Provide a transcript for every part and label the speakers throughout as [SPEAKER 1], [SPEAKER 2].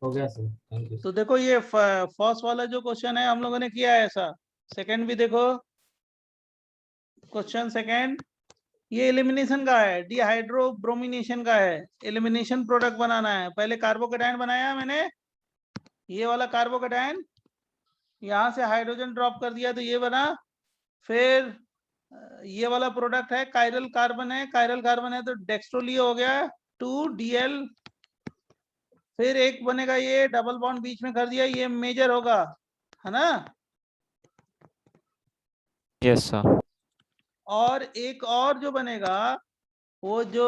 [SPEAKER 1] हो गया sir, thank you.
[SPEAKER 2] तो देखो ये फर्स्ट वाला जो क्वेश्चन है हम लोगों ने किया है ऐसा। सेकंड भी देखो, क्वेश्चन सेकंड ये एलिमिनेशन का है, डिहाइड्रोब्रोमिनेशन का है। एलिमिनेशन प्रोडक्ट बनाना है। पहले कार्बोकेटायन बनाया मैंने, ये वाला कार्बोकेटायन, यहाँ से हाइड्रोजन ड्रॉप कर दिया तो ये बना। फिर ये वाला प्रोडक्ट है, कायरल कार्बन है, कायरल कार्बन है तो डेक्स्ट्रोलियो हो गया 2DL। फिर एक बनेगा ये डबल बॉन्ड बीच में कर दिया, ये मेजर होगा, है ना।
[SPEAKER 3] Yes sir.
[SPEAKER 2] और एक और जो बनेगा वो जो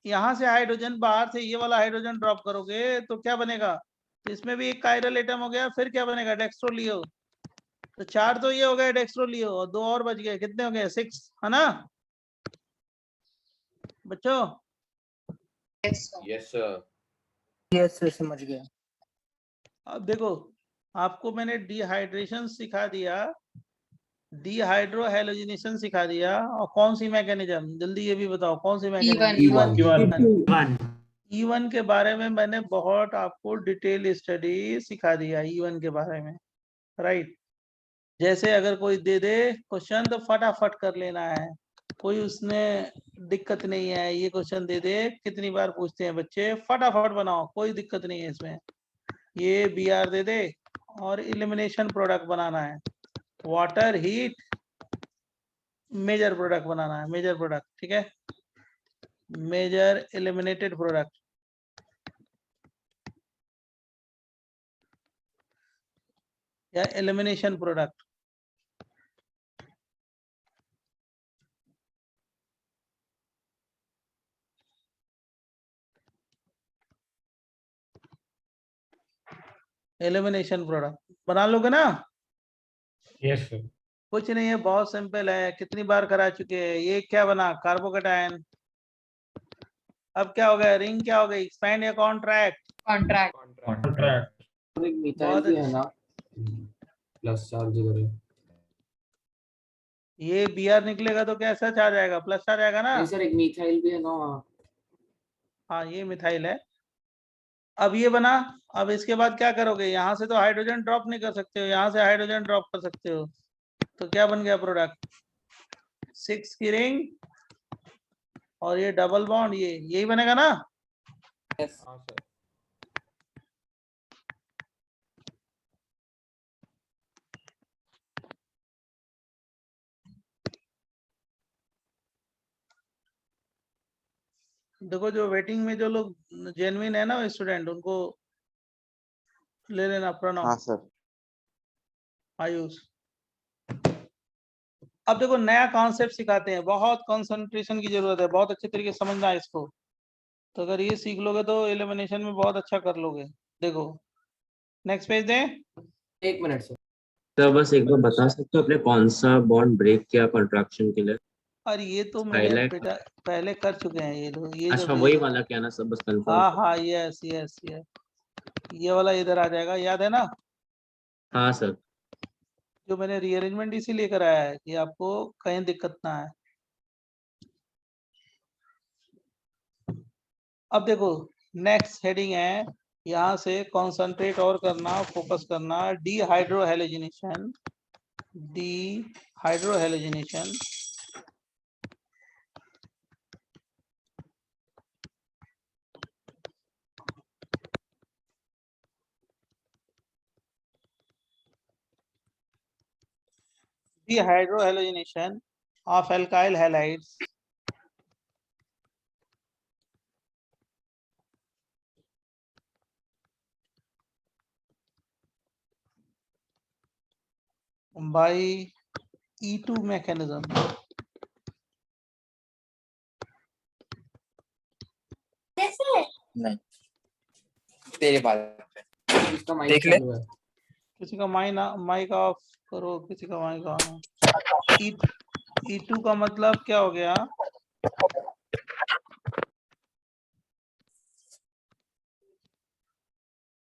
[SPEAKER 2] यहाँ से हाइड्रोजन बाहर से ये वाला हाइड्रोजन ड्रॉप करोगे तो क्या बनेगा, तो इसमें भी एक कायरल एटम हो गया। फिर क्या बनेगा, डेक्स्ट्रोलियो। तो 4 तो ये हो गए डेक्स्ट्रोलियो और 2 और बच गए, कितने हो गए 6, है ना बच्चों।
[SPEAKER 1] Yes sir.
[SPEAKER 4] यस सर, समझ गया।
[SPEAKER 2] अब देखो आपको मैंने डिहाइड्रेशन सिखा दिया, डिहाइड्रोहेलोजिनेशन सिखा दिया, और कौन सी मैकेनिज्म, जल्दी ये भी बताओ कौन सी मैकेनिज्म। E1 के बारे में मैंने बहुत आपको डिटेल स्टडी सिखा दिया E1 के बारे में, राइट। जैसे अगर कोई दे दे क्वेश्चन तो फटाफट कर लेना है, कोई उसमें दिक्कत नहीं है। ये क्वेश्चन दे दे, कितनी बार पूछते हैं बच्चे, फटाफट बनाओ, कोई दिक्कत नहीं है इसमें। ये Br दे दे और एलिमिनेशन प्रोडक्ट बनाना है, वाटर हीट मेजर प्रोडक्ट बनाना है, मेजर प्रोडक्ट, ठीक है, मेजर एलिमिनेटेड प्रोडक्ट। या एलिमिनेशन प्रोडक्ट। एलिमिनेशन प्रोडक्ट बना लोगे ना।
[SPEAKER 1] Yes sir.
[SPEAKER 2] कुछ नहीं है, बहुत सिंपल है, कितनी बार करा चुके हैं। ये क्या बना, कार्बोकेटायन। अब क्या हो गया, रिंग क्या हो गई, एक्सपैंड या कॉन्ट्रैक्ट।
[SPEAKER 1] कॉन्ट्रैक्ट।
[SPEAKER 4] एक मिथाइल
[SPEAKER 2] बहुत
[SPEAKER 4] भी है
[SPEAKER 2] अच्छा।
[SPEAKER 4] ना।
[SPEAKER 1] प्लस चार्ज करें।
[SPEAKER 2] ये Br निकलेगा तो कैसा चार्ज आएगा, प्लस चार्ज आएगा ना।
[SPEAKER 4] नहीं सर, एक मिथाइल भी है ना।
[SPEAKER 2] हाँ ये मिथाइल है। अब ये बना। अब इसके बाद क्या करोगे, यहाँ से तो हाइड्रोजन ड्रॉप नहीं कर सकते हो, यहाँ से हाइड्रोजन ड्रॉप कर सकते हो। तो क्या बन गया प्रोडक्ट, 6 की रिंग और ये डबल बॉन्ड, ये यही बनेगा ना।
[SPEAKER 4] यस।
[SPEAKER 1] हाँ सर।
[SPEAKER 2] देखो जो वेटिंग में जो लोग जेन्युइन है ना स्टूडेंट, उनको ले लेना, प्रणव,
[SPEAKER 5] हाँ सर।
[SPEAKER 2] आयुष। अब देखो नया कॉन्सेप्ट सिखाते हैं, बहुत कंसंट्रेशन की जरूरत है, बहुत अच्छे तरीके से समझना है इसको। तो अगर ये सीख लोगे तो एलिमिनेशन में बहुत अच्छा कर लोगे। देखो नेक्स्ट पेज दें।
[SPEAKER 4] एक मिनट सर।
[SPEAKER 6] सर बस एक बार बता सकते हो आपने कौन सा बॉन्ड ब्रेक किया कॉन्ट्रैक्शन के लिए?
[SPEAKER 2] और ये तो मेरे
[SPEAKER 6] हाईलाइट।
[SPEAKER 2] बेटा पहले कर चुके हैं ये लोग, ये जो
[SPEAKER 6] अच्छा
[SPEAKER 2] दे
[SPEAKER 6] वही
[SPEAKER 2] दो।
[SPEAKER 6] वाला क्या ना, सब बस कंफर्म।
[SPEAKER 2] हाँ हाँ, यस यस यस, ये वाला इधर आ जाएगा, याद है ना।
[SPEAKER 6] हाँ सर।
[SPEAKER 2] जो मैंने रीअरेंजमेंट इसीलिए कराया है कि आपको कहीं दिक्कत ना आए। अब देखो नेक्स्ट हेडिंग है, यहाँ से कंसंट्रेट और करना, फोकस करना, dehydrohalogenation. Dehydrohalogenation dehydrohalogenation of alkyl halides by E2 mechanism.
[SPEAKER 4] नहीं, तेरे बात पे इसका माइक
[SPEAKER 3] देख ले।
[SPEAKER 4] चालू है।
[SPEAKER 2] किसी का माइक ऑफ करो, किसी का माइक ऑन। E2 का मतलब क्या हो गया,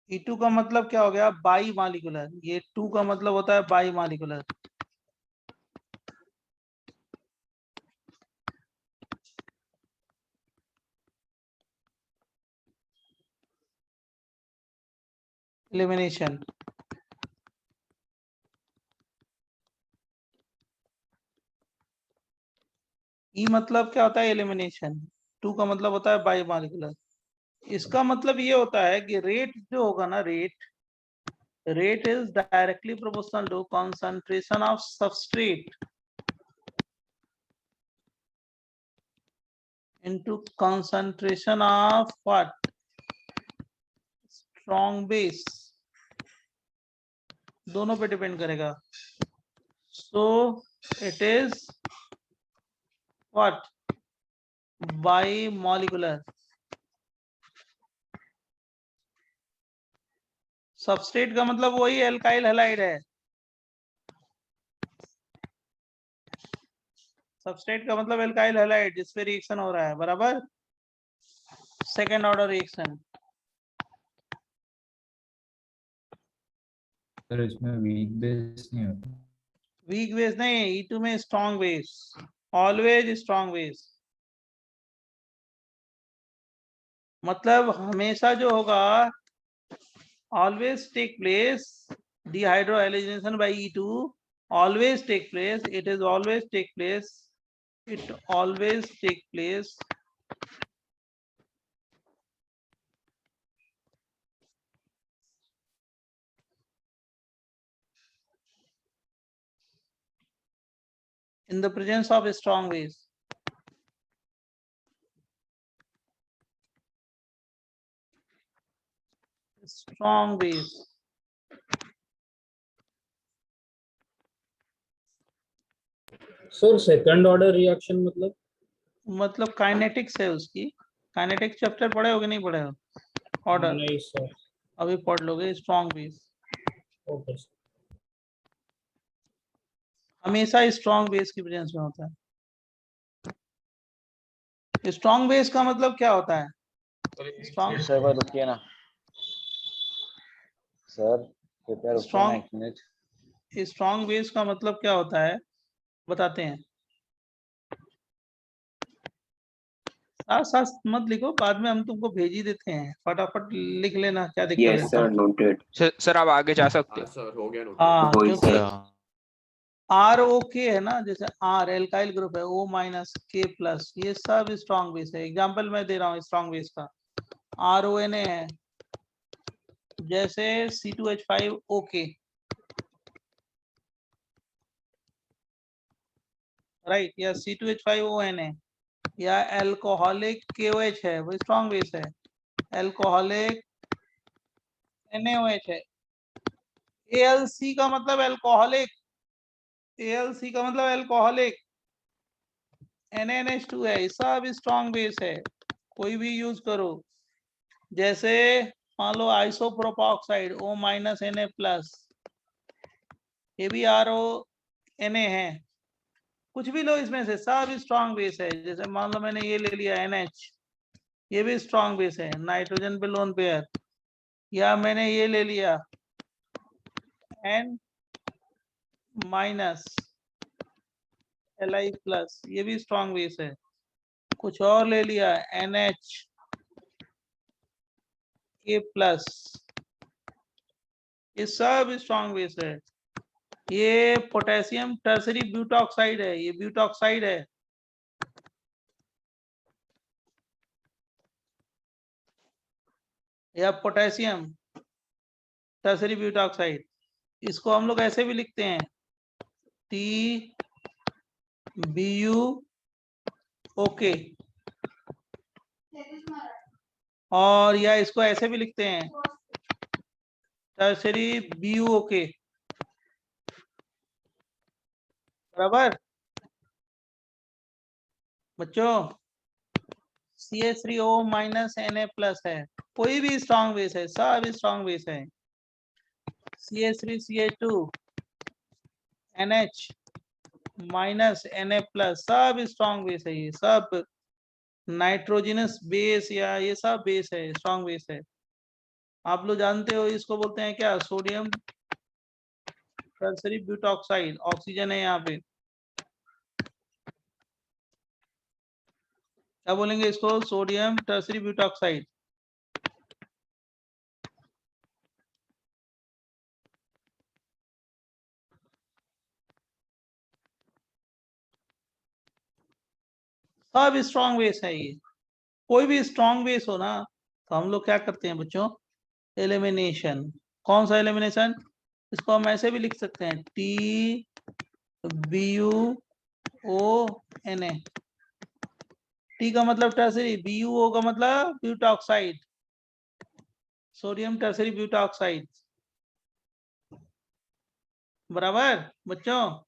[SPEAKER 2] E2 का मतलब क्या हो गया, बाई मालिकुलर। ये 2 का मतलब होता है बाई मालिकुलर। एलिमिनेशन। ई मतलब क्या होता है? एलिमिनेशन। टू का मतलब होता है बाई मॉलिक्यूलर। इसका मतलब ये होता है कि रेट जो होगा ना, rate is directly proportional to concentration of substrate into concentration of what? Strong base। दोनों पे डिपेंड करेगा। So it is what? Bimolecular। Substrate का मतलब वही एल्काइल हैलाइड है। सबस्ट्रेट का मतलब एल्काइल हैलाइड जिस पे रिएक्शन हो रहा है, बराबर। Second order reaction.
[SPEAKER 3] सर इसमें वीक बेस नहीं होता।
[SPEAKER 2] वीक बेस नहीं, E2 में strong base, always strong base. मतलब हमेशा जो होगा, always take place dehydrogenation by E2, always take place, it always take place in the presence of a strong base। Strong base।
[SPEAKER 1] Sir second order reaction मतलब
[SPEAKER 2] kinetics है उसकी। Kinetics chapter पढ़े हो कि नहीं पढ़े हो? ऑर्डर
[SPEAKER 1] नहीं सर।
[SPEAKER 2] अभी पढ़ लोगे। Strong base
[SPEAKER 1] okay sir.
[SPEAKER 2] हमेशा स्ट्रॉन्ग बेस की प्रेजेंस में होता है। स्ट्रॉन्ग बेस का मतलब क्या होता है? स्ट्रॉन्ग
[SPEAKER 5] सर एक बार रुकिए ना सर, कृपया रुकिए ना एक मिनट।
[SPEAKER 2] स्ट्रॉन्ग बेस का मतलब क्या होता है बताते हैं। साथ साथ मत लिखो, बाद में हम तुमको भेज ही देते हैं, फटाफट लिख लेना, क्या दिक्कत है?
[SPEAKER 6] Yes sir, noted.
[SPEAKER 4] सर आप आगे जा सकते हो।
[SPEAKER 7] सर हो गया नोट।
[SPEAKER 2] हाँ,
[SPEAKER 6] वही
[SPEAKER 2] क्योंकि
[SPEAKER 6] सर।
[SPEAKER 2] ROK है ना, जैसे R एल्काइल ग्रुप है, O माइनस K प्लस, ये सब स्ट्रॉन्ग बेस है। एग्जांपल मैं दे रहा हूँ स्ट्रॉन्ग बेस का। RONA है, जैसे C2H5OK, राइट, या C2H5ONA, या एल्कोहलिक KOH है, वो स्ट्रॉन्ग बेस है। एल्कोहलिक NaOH है। ALC का मतलब एल्कोहलिक, ALC का मतलब एल्कोहलिक, NaNH2 है, सब स्ट्रॉन्ग बेस है, कोई भी यूज करो। जैसे मान लो आइसोप्रोपॉक्साइड O माइनस Na प्लस, ये भी RONA है। कुछ भी लो इसमें से, सब स्ट्रॉन्ग बेस है। जैसे मान लो मैंने ये ले लिया NH, ये भी स्ट्रॉन्ग बेस है, नाइट्रोजन पे लोन पेयर। या मैंने ये ले लिया N माइनस Li प्लस, ये भी स्ट्रॉन्ग बेस है। कुछ और ले लिया NH K प्लस, ये सब स्ट्रॉन्ग बेस है। ये पोटेशियम टर्सरी ब्यूटॉक्साइड है, ये ब्यूटॉक्साइड है। या पोटेशियम टर्सरी ब्यूटॉक्साइड, इसको हम लोग ऐसे भी लिखते हैं TBuOK, और या इसको ऐसे भी लिखते हैं टर्सरी BuOK, बराबर बच्चों। CH3O माइनस Na प्लस है, कोई भी स्ट्रॉन्ग बेस है, सब स्ट्रॉन्ग बेस है। CH3CH2 NH minus Na plus, सब स्ट्रॉन्ग बेस है। ये सब नाइट्रोजनस बेस, या ये सब बेस है, स्ट्रॉन्ग बेस है। आप लोग जानते हो इसको बोलते हैं क्या? सोडियम टर्सरी ब्यूटॉक्साइड, ऑक्सीजन है यहाँ पे, क्या बोलेंगे इसको? Sodium tertiary butoxide. सब स्ट्रॉन्ग बेस है ये। कोई भी स्ट्रॉन्ग बेस हो ना तो हम लोग क्या करते हैं बच्चों, एलिमिनेशन। कौन सा एलिमिनेशन? इसको हम ऐसे भी लिख सकते हैं, TBuO_Na। T का मतलब टर्सरी, BuO का मतलब ब्यूटाक्साइड, सोडियम टर्सरी ब्यूटाक्साइड। बराबर बच्चों?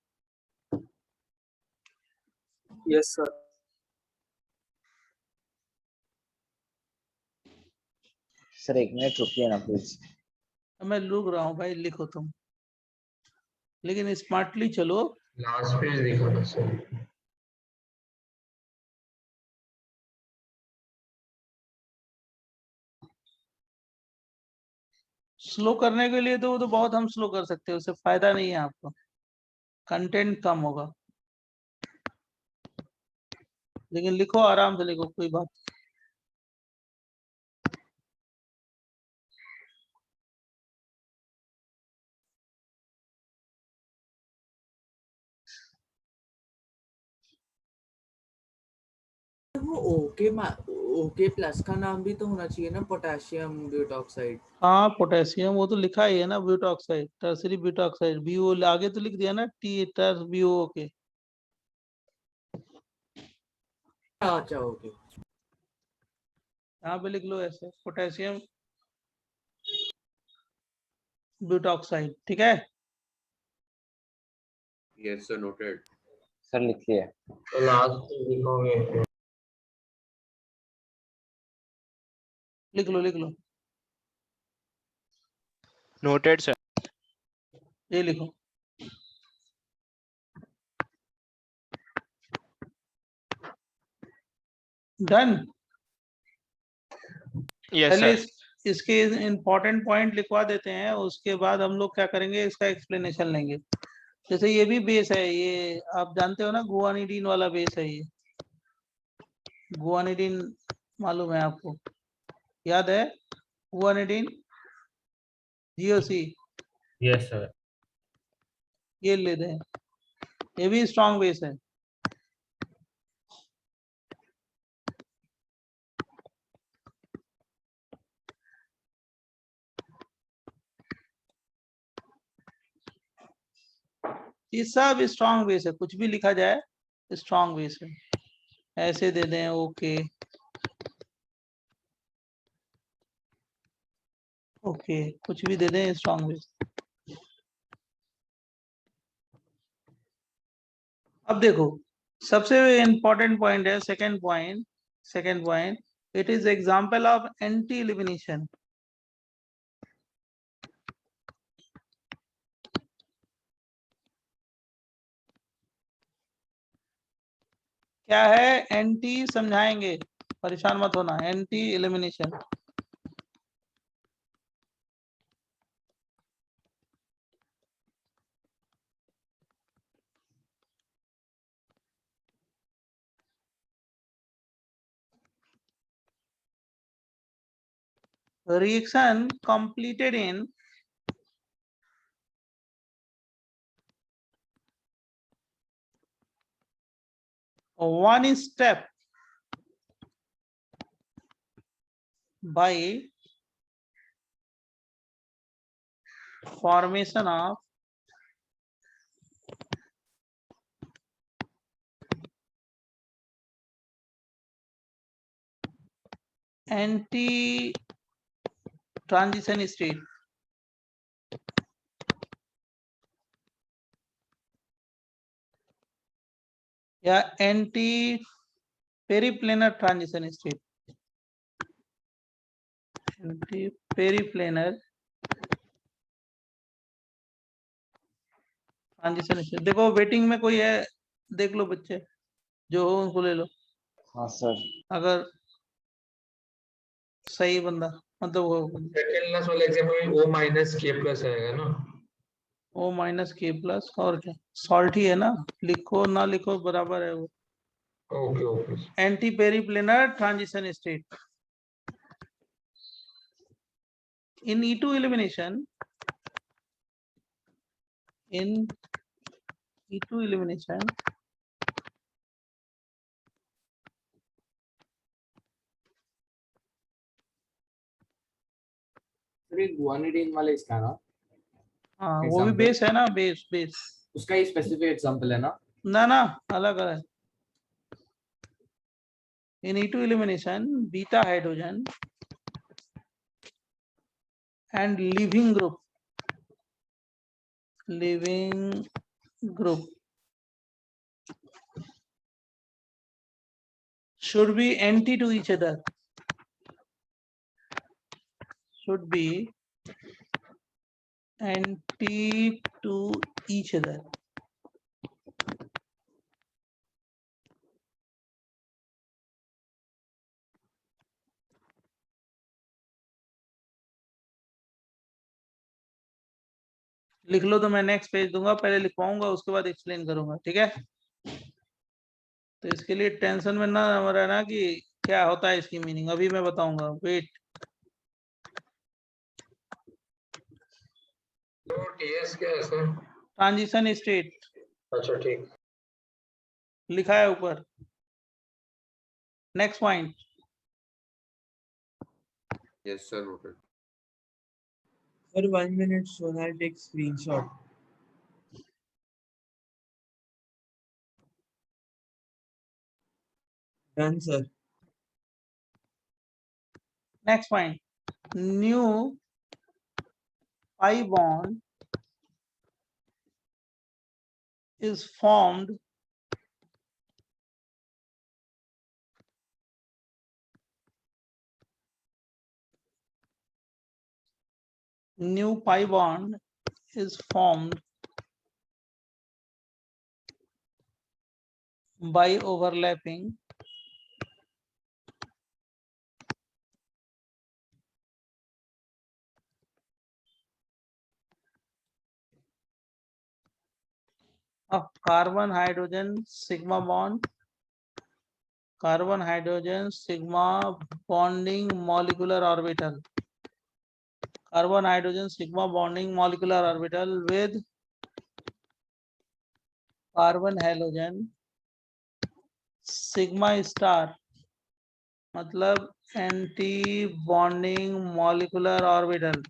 [SPEAKER 1] Yes sir.
[SPEAKER 5] सर 1 मिनट रुकिए ना प्लीज।
[SPEAKER 2] मैं लिख रहा हूँ भाई, लिखो तुम, लेकिन स्मार्टली चलो।
[SPEAKER 1] लास्ट पेज देखो ना सर।
[SPEAKER 2] स्लो करने के लिए तो वो तो बहुत हम स्लो कर सकते हैं, उससे फायदा नहीं है आपको, कंटेंट कम होगा। लेकिन लिखो, आराम से लिखो, कोई बात।
[SPEAKER 7] वो ओके प्लस का नाम भी तो होना चाहिए ना, पोटेशियम ब्यूटॉक्साइड।
[SPEAKER 2] हाँ पोटेशियम, वो तो लिखा ही है ना, ब्यूटॉक्साइड, टर्सरी ब्यूटॉक्साइड, बीओ आगे तो लिख दिया ना, टी टर्स बीओ के।
[SPEAKER 7] अच्छा ओके।
[SPEAKER 2] यहाँ पे लिख लो ऐसे, पोटेशियम ब्यूटॉक्साइड, ठीक है।
[SPEAKER 6] Yes sir, noted.
[SPEAKER 5] सर लिखिए।
[SPEAKER 1] तो लास्ट लिखोगे।
[SPEAKER 2] लिख लो लिख लो,
[SPEAKER 8] नोटेड सर।
[SPEAKER 2] ये लिखो। डन।
[SPEAKER 8] यस
[SPEAKER 2] पहले
[SPEAKER 8] सर।
[SPEAKER 2] इसके इंपॉर्टेंट पॉइंट लिखवा देते हैं, उसके बाद हम लोग क्या करेंगे, इसका एक्सप्लेनेशन लेंगे। जैसे ये भी बेस है, ये आप जानते हो ना, गुआनिडीन वाला बेस है ये। गुआनिडीन मालूम है आपको, याद है गुआनिडीन, GOC,
[SPEAKER 1] यस सर।
[SPEAKER 2] ये लेते हैं, ये भी स्ट्रॉन्ग बेस है। ये सब स्ट्रॉन्ग बेस है, कुछ भी लिखा जाए स्ट्रॉन्ग बेस है। ऐसे दे दें, ओके ओके, कुछ भी दे दें स्ट्रॉन्ग बेस। अब देखो, सबसे इंपॉर्टेंट पॉइंट है second point. Second point, it is example of anti elimination. क्या है एंटी, समझाएंगे, परेशान मत होना। Anti elimination, reaction completed in one step by formation of anti transition state या anti periplanar transition state. Anti periplanar transition state. देखो waiting में कोई है, देख लो बच्चे, जो हो उनको ले लो।
[SPEAKER 5] हाँ सर।
[SPEAKER 2] अगर सही बंदा, मतलब वो
[SPEAKER 1] सेकंड क्लास वाले एग्जाम में O माइनस K प्लस आएगा ना।
[SPEAKER 2] O-K+ और क्या, सॉल्ट ही है ना, लिखो ना लिखो बराबर है वो।
[SPEAKER 1] Okay okay.
[SPEAKER 2] Anti periplanar transition state in E2 elimination, in E2 elimination
[SPEAKER 8] अरे गुआनिडीन वाला इसका ना,
[SPEAKER 2] हाँ वो भी
[SPEAKER 8] Example?
[SPEAKER 2] बेस है ना, बेस बेस
[SPEAKER 8] उसका ही स्पेसिफिक एग्जांपल है ना।
[SPEAKER 2] ना ना, अलग अलग। In E2 elimination, beta hydrogen and leaving group should be anti to each other. Should be anti to each other. लिख लो तो मैं नेक्स्ट पेज दूंगा, पहले लिखवाऊंगा उसके बाद एक्सप्लेन करूंगा, ठीक है। तो इसके लिए टेंशन में ना रहना कि क्या होता है इसकी मीनिंग, अभी मैं बताऊंगा, वेट।
[SPEAKER 1] तो टीएस क्या है सर?
[SPEAKER 2] ट्रांजिशन स्टेट
[SPEAKER 1] अच्छा ठीक।
[SPEAKER 2] लिखा है ऊपर। Next point.
[SPEAKER 4] Yes, sir. Noted.
[SPEAKER 7] Sir, 1 minute, so I'll take screenshot. Done, sir.
[SPEAKER 2] Next point, new pi bond is formed by overlapping of carbon hydrogen sigma bond, carbon hydrogen sigma bonding molecular orbital, carbon hydrogen sigma bonding molecular orbital with carbon halogen sigma star, मतलब anti bonding molecular orbital.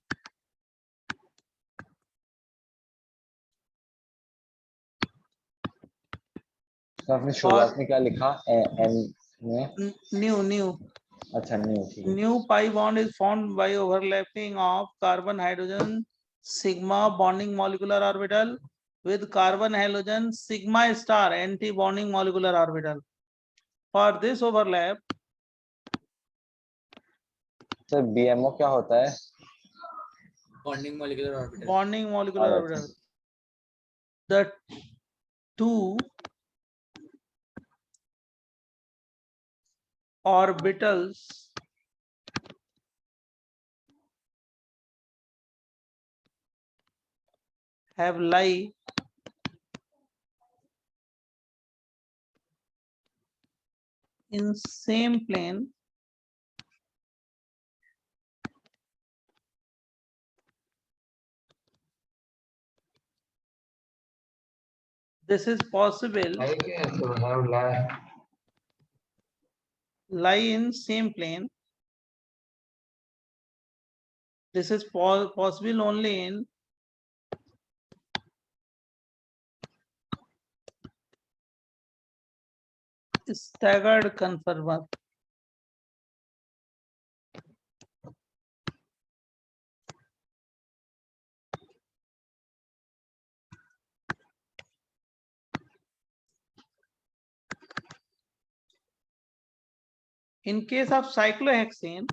[SPEAKER 5] तो आपने शुरुआत में क्या लिखा? N में
[SPEAKER 2] new
[SPEAKER 5] अच्छा new, ठीक है।
[SPEAKER 2] New pi bond is formed by overlapping of carbon hydrogen sigma bonding molecular orbital with carbon halogen sigma star anti bonding molecular orbital. For this overlap,
[SPEAKER 5] sir BMO क्या होता है?
[SPEAKER 7] Bonding molecular orbital.
[SPEAKER 2] bonding molecular
[SPEAKER 5] अच्छा।
[SPEAKER 2] orbital, the two orbitals have lie in same plane this is possible,
[SPEAKER 1] है क्या तो have lie
[SPEAKER 2] lie in same plane, this is possible only in staggered conformer. In case of cyclohexane,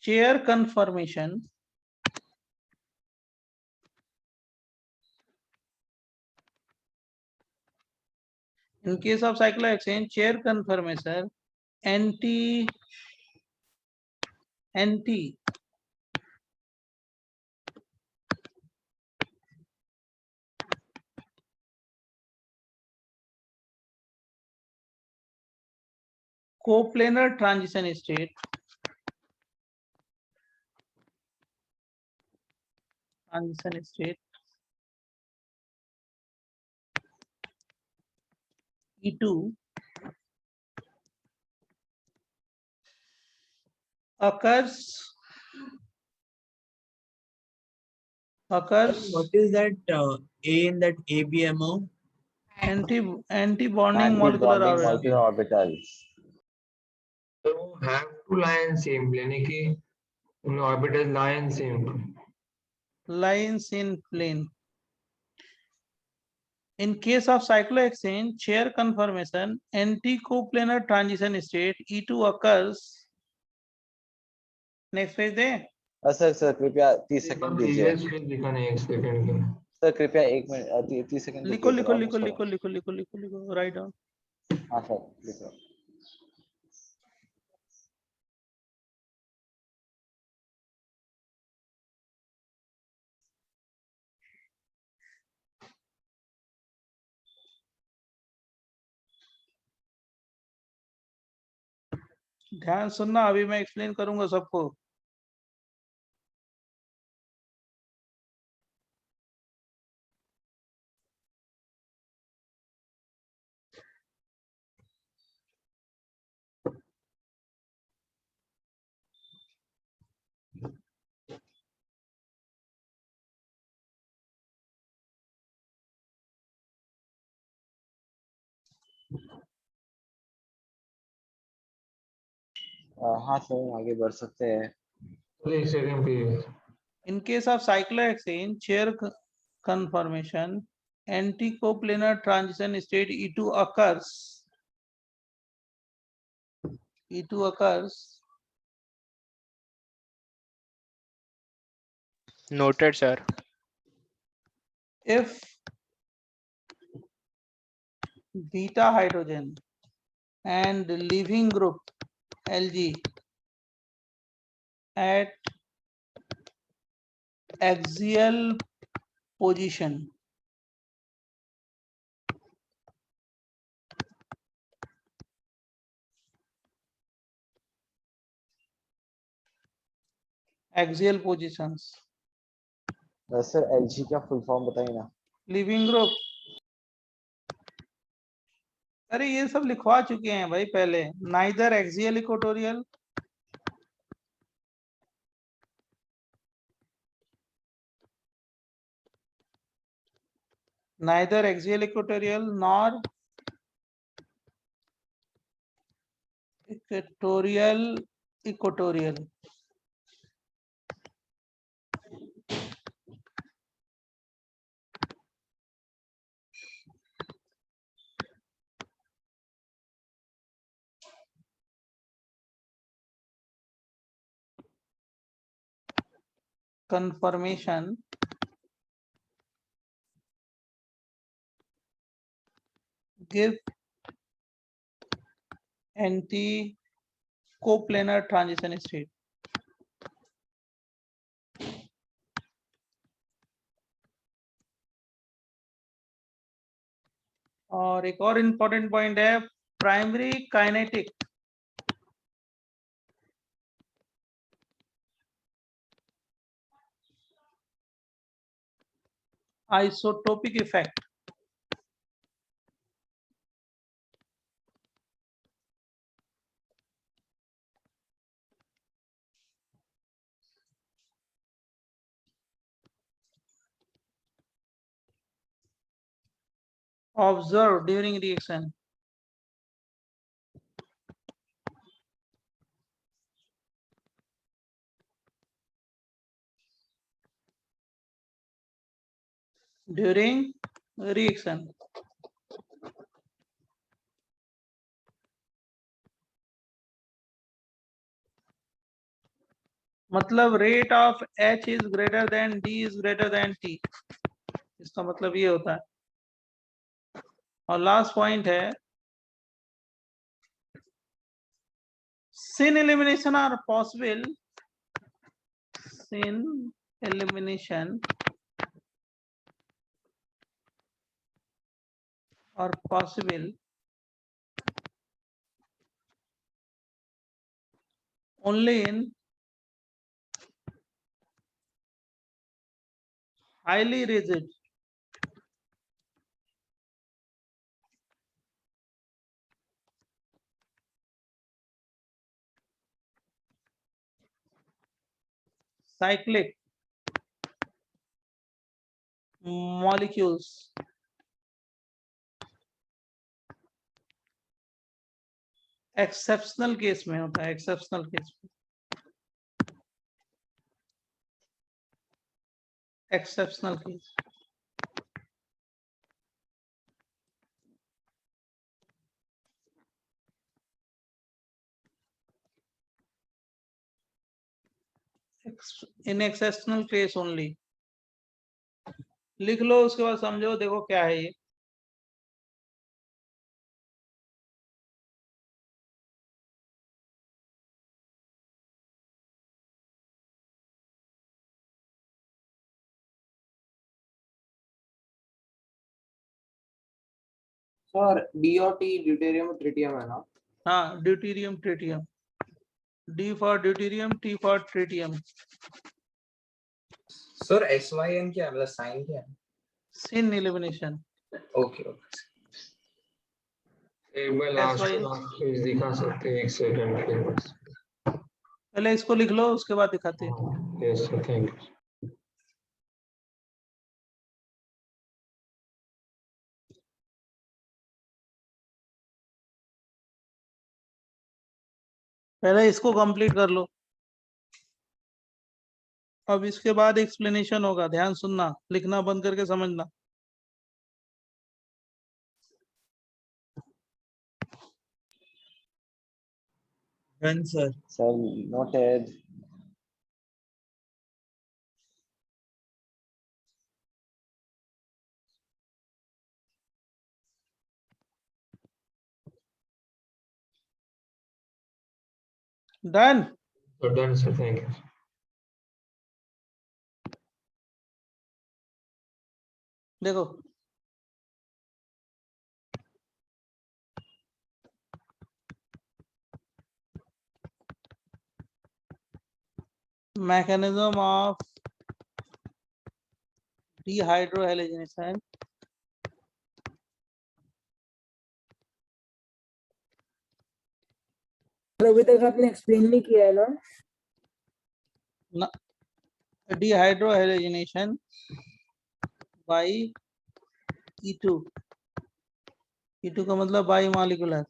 [SPEAKER 2] chair conformation chair conformation anti coplanar transition state transition state E2 occurs
[SPEAKER 7] What is that A in that ABMO?
[SPEAKER 2] anti-bonding molecular
[SPEAKER 5] Anti-bonding
[SPEAKER 2] orbital.
[SPEAKER 5] molecular orbitals.
[SPEAKER 1] So have to lie in same plane है कि उन orbitals lie in same.
[SPEAKER 2] Lines in plane. In case of cyclohexane, chair conformation, anti-coplanar transition state E2 occurs. Next page they.
[SPEAKER 5] Sir कृपया 30 second दीजिए
[SPEAKER 1] Previous page दिखा नहीं 1 second के.
[SPEAKER 5] Sir कृपया 1 minute 30 second
[SPEAKER 2] लिखो
[SPEAKER 5] दीजिए
[SPEAKER 2] लिखो
[SPEAKER 5] सर,
[SPEAKER 2] लिखो
[SPEAKER 5] almost
[SPEAKER 2] लिखो लिखो लिखो लिखो लिखो राइट डाउन.
[SPEAKER 5] हाँ सर लिखो.
[SPEAKER 2] ध्यान सुनना, अभी मैं एक्सप्लेन करूंगा सबको.
[SPEAKER 5] हाँ सर आगे बढ़ सकते हैं.
[SPEAKER 1] 1 second previous.
[SPEAKER 2] In case of cyclohexane, chair conformation, anti-coplanar transition state E2 occurs. E2 occurs
[SPEAKER 9] Noted, sir.
[SPEAKER 2] if beta hydrogen and leaving group Lg at axial position axial positions.
[SPEAKER 5] Sir LG का full form बताइए ना.
[SPEAKER 2] Leaving group. अरे ये सब लिखवा चुके हैं भाई पहले. Neither axial equatorial neither axial equatorial nor equatorial. Conformation give anti-coplanar transition state. और एक और इम्पोर्टेंट पॉइंट है primary kinetic. Isotopic effect. Observed during reaction. During reaction. मतलब rate of H is greater than D is greater than T. इसका मतलब ये होता है. और लास्ट पॉइंट है sin elimination are possible. Sin elimination are possible only in highly rigid, cyclic molecules, exceptional case में होता है, एक्सेप्शनल केस में, एक्सेप्शनल केस। इन एक्सेप्शनल केस ओनली लिख लो, उसके बाद समझो, देखो क्या है ये।
[SPEAKER 8] सर डी और टी ड्यूटेरियम ट्रिटियम है ना?
[SPEAKER 2] हाँ, deuterium tritium, D for deuterium, T for tritium.
[SPEAKER 4] Sir SYN क्या है, मतलब साइन क्या है?
[SPEAKER 2] सिन एलिमिनेशन।
[SPEAKER 4] Okay okay.
[SPEAKER 1] एक बार लास्ट
[SPEAKER 2] SY
[SPEAKER 1] पेज दिखा सकते हैं, एक सेकंड के बस।
[SPEAKER 2] पहले इसको लिख लो, उसके बाद दिखाते हैं।
[SPEAKER 1] Yes sir, thank you.
[SPEAKER 2] पहले इसको कंप्लीट कर लो, अब इसके बाद एक्सप्लेनेशन होगा, ध्यान सुनना, लिखना बंद करके समझना।
[SPEAKER 4] Done sir.
[SPEAKER 5] Sir noted.
[SPEAKER 2] Done.
[SPEAKER 1] Done sir, thank you.
[SPEAKER 2] देखो mechanism of dehydrohalogenation
[SPEAKER 7] अभी तक आपने एक्सप्लेन नहीं किया है ना?
[SPEAKER 2] dehydrohalogenation by E2, E2 का मतलब बाई मॉलिक्यूलर।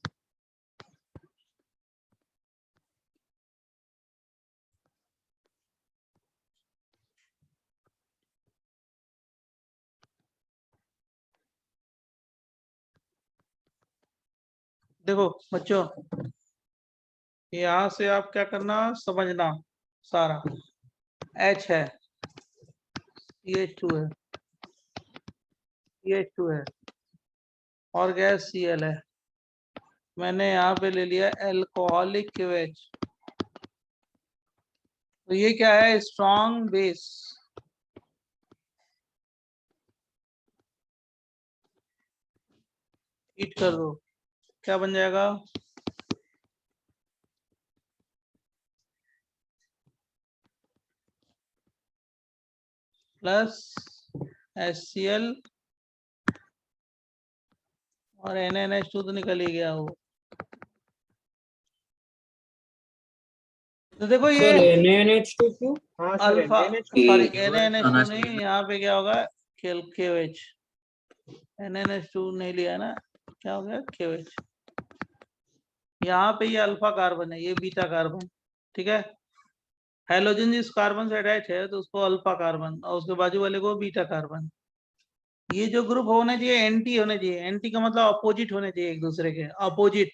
[SPEAKER 2] देखो बच्चों, यहां से आप क्या करना, समझना सारा। H है, CH2 है, CH2 है, और गैस Cl है। मैंने यहाँ पे ले लिया एल्कोहलिक QH। तो ये क्या है, स्ट्रॉन्ग बेस। हीट कर दो, क्या बन जाएगा, प्लस HCl और NaNH2 तो निकल ही गया वो। तो देखो ये
[SPEAKER 8] NaNH2 क्यों? हाँ sir,
[SPEAKER 2] alpha,
[SPEAKER 8] NaNH2
[SPEAKER 2] sorry NaNH2 नहीं, यहाँ पे क्या होगा, KH। NaNH2 नहीं लिया ना, क्या हो गया, KH। यहाँ पे ये अल्फा कार्बन है, ये बीटा कार्बन, ठीक है। हेलोजन जिस कार्बन से अटैच है तो उसको अल्फा कार्बन, और उसके बाजू वाले को बीटा कार्बन। ये जो ग्रुप होने चाहिए एंटी होने चाहिए। एंटी का मतलब अपोजिट होने चाहिए एक दूसरे के, अपोजिट।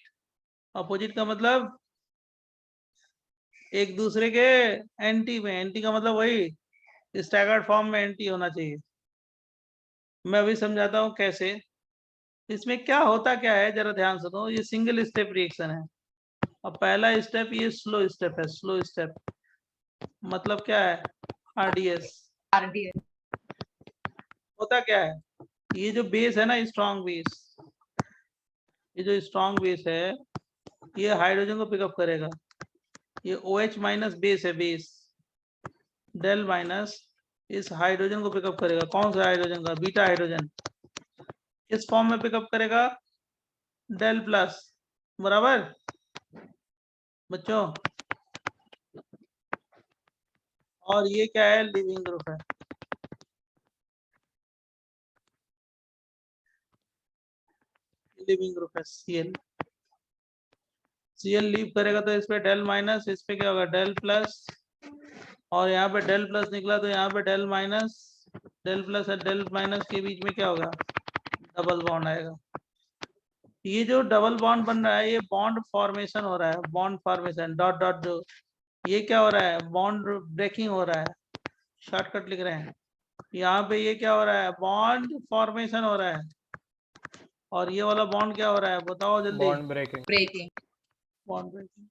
[SPEAKER 2] अपोजिट का मतलब एक दूसरे के एंटी में, एंटी का मतलब वही स्टैगर्ड फॉर्म में एंटी होना चाहिए। मैं अभी समझाता हूँ कैसे। इसमें क्या होता क्या है, जरा ध्यान से दो। ये सिंगल स्टेप रिएक्शन है, और पहला स्टेप ये स्लो स्टेप है। स्लो स्टेप मतलब क्या है, RDS। होता क्या है, ये जो बेस है ना, स्ट्रॉन्ग बेस, ये जो स्ट्रॉन्ग बेस है, ये हाइड्रोजन को पिकअप करेगा। ये OH माइनस बेस है, बेस डेल माइनस इस हाइड्रोजन को पिकअप करेगा। कौन सा हाइड्रोजन का? Beta hydrogen. इस फॉर्म में पिकअप करेगा डेल प्लस, बराबर बच्चों। और ये क्या है? लिविंग ग्रुप है। लिविंग ग्रुप है Cl। Cl लीव करेगा तो इस पे डेल माइनस, इस पे क्या होगा? Del plus. और यहाँ पे डेल प्लस निकला तो यहाँ पे डेल माइनस। डेल प्लस और डेल माइनस के बीच में क्या होगा? डबल बॉन्ड आएगा। ये जो डबल बॉन्ड बन रहा है, ये बॉन्ड फॉर्मेशन हो रहा है। बॉन्ड फॉर्मेशन डॉट डॉट जो ये क्या हो रहा है? बॉन्ड ब्रेकिंग हो रहा है। शॉर्टकट लिख रहे हैं। यहाँ पे ये क्या हो रहा है? बॉन्ड फॉर्मेशन हो रहा है। और ये वाला बॉन्ड क्या हो रहा है? बताओ जल्दी।
[SPEAKER 8] Bond breaking.
[SPEAKER 2] Bond breaking.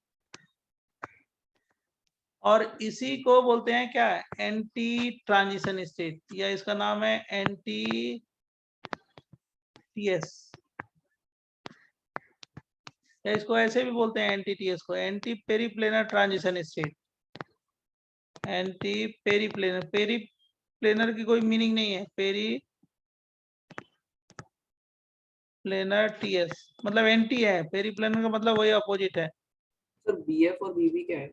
[SPEAKER 2] और इसी को बोलते हैं क्या? एंटी ट्रांजिशन स्टेट, या इसका नाम है एंटी टीएस, या इसको ऐसे भी बोलते हैं एंटी टीएस को, anti periplanar transition state. Anti periplanar, periplanar की कोई मीनिंग नहीं है। पेरीप्लेनर टीएस मतलब एंटी है। पेरीप्लेनर का मतलब वही अपोजिट है।
[SPEAKER 7] सर बीएफ और बीबी क्या है?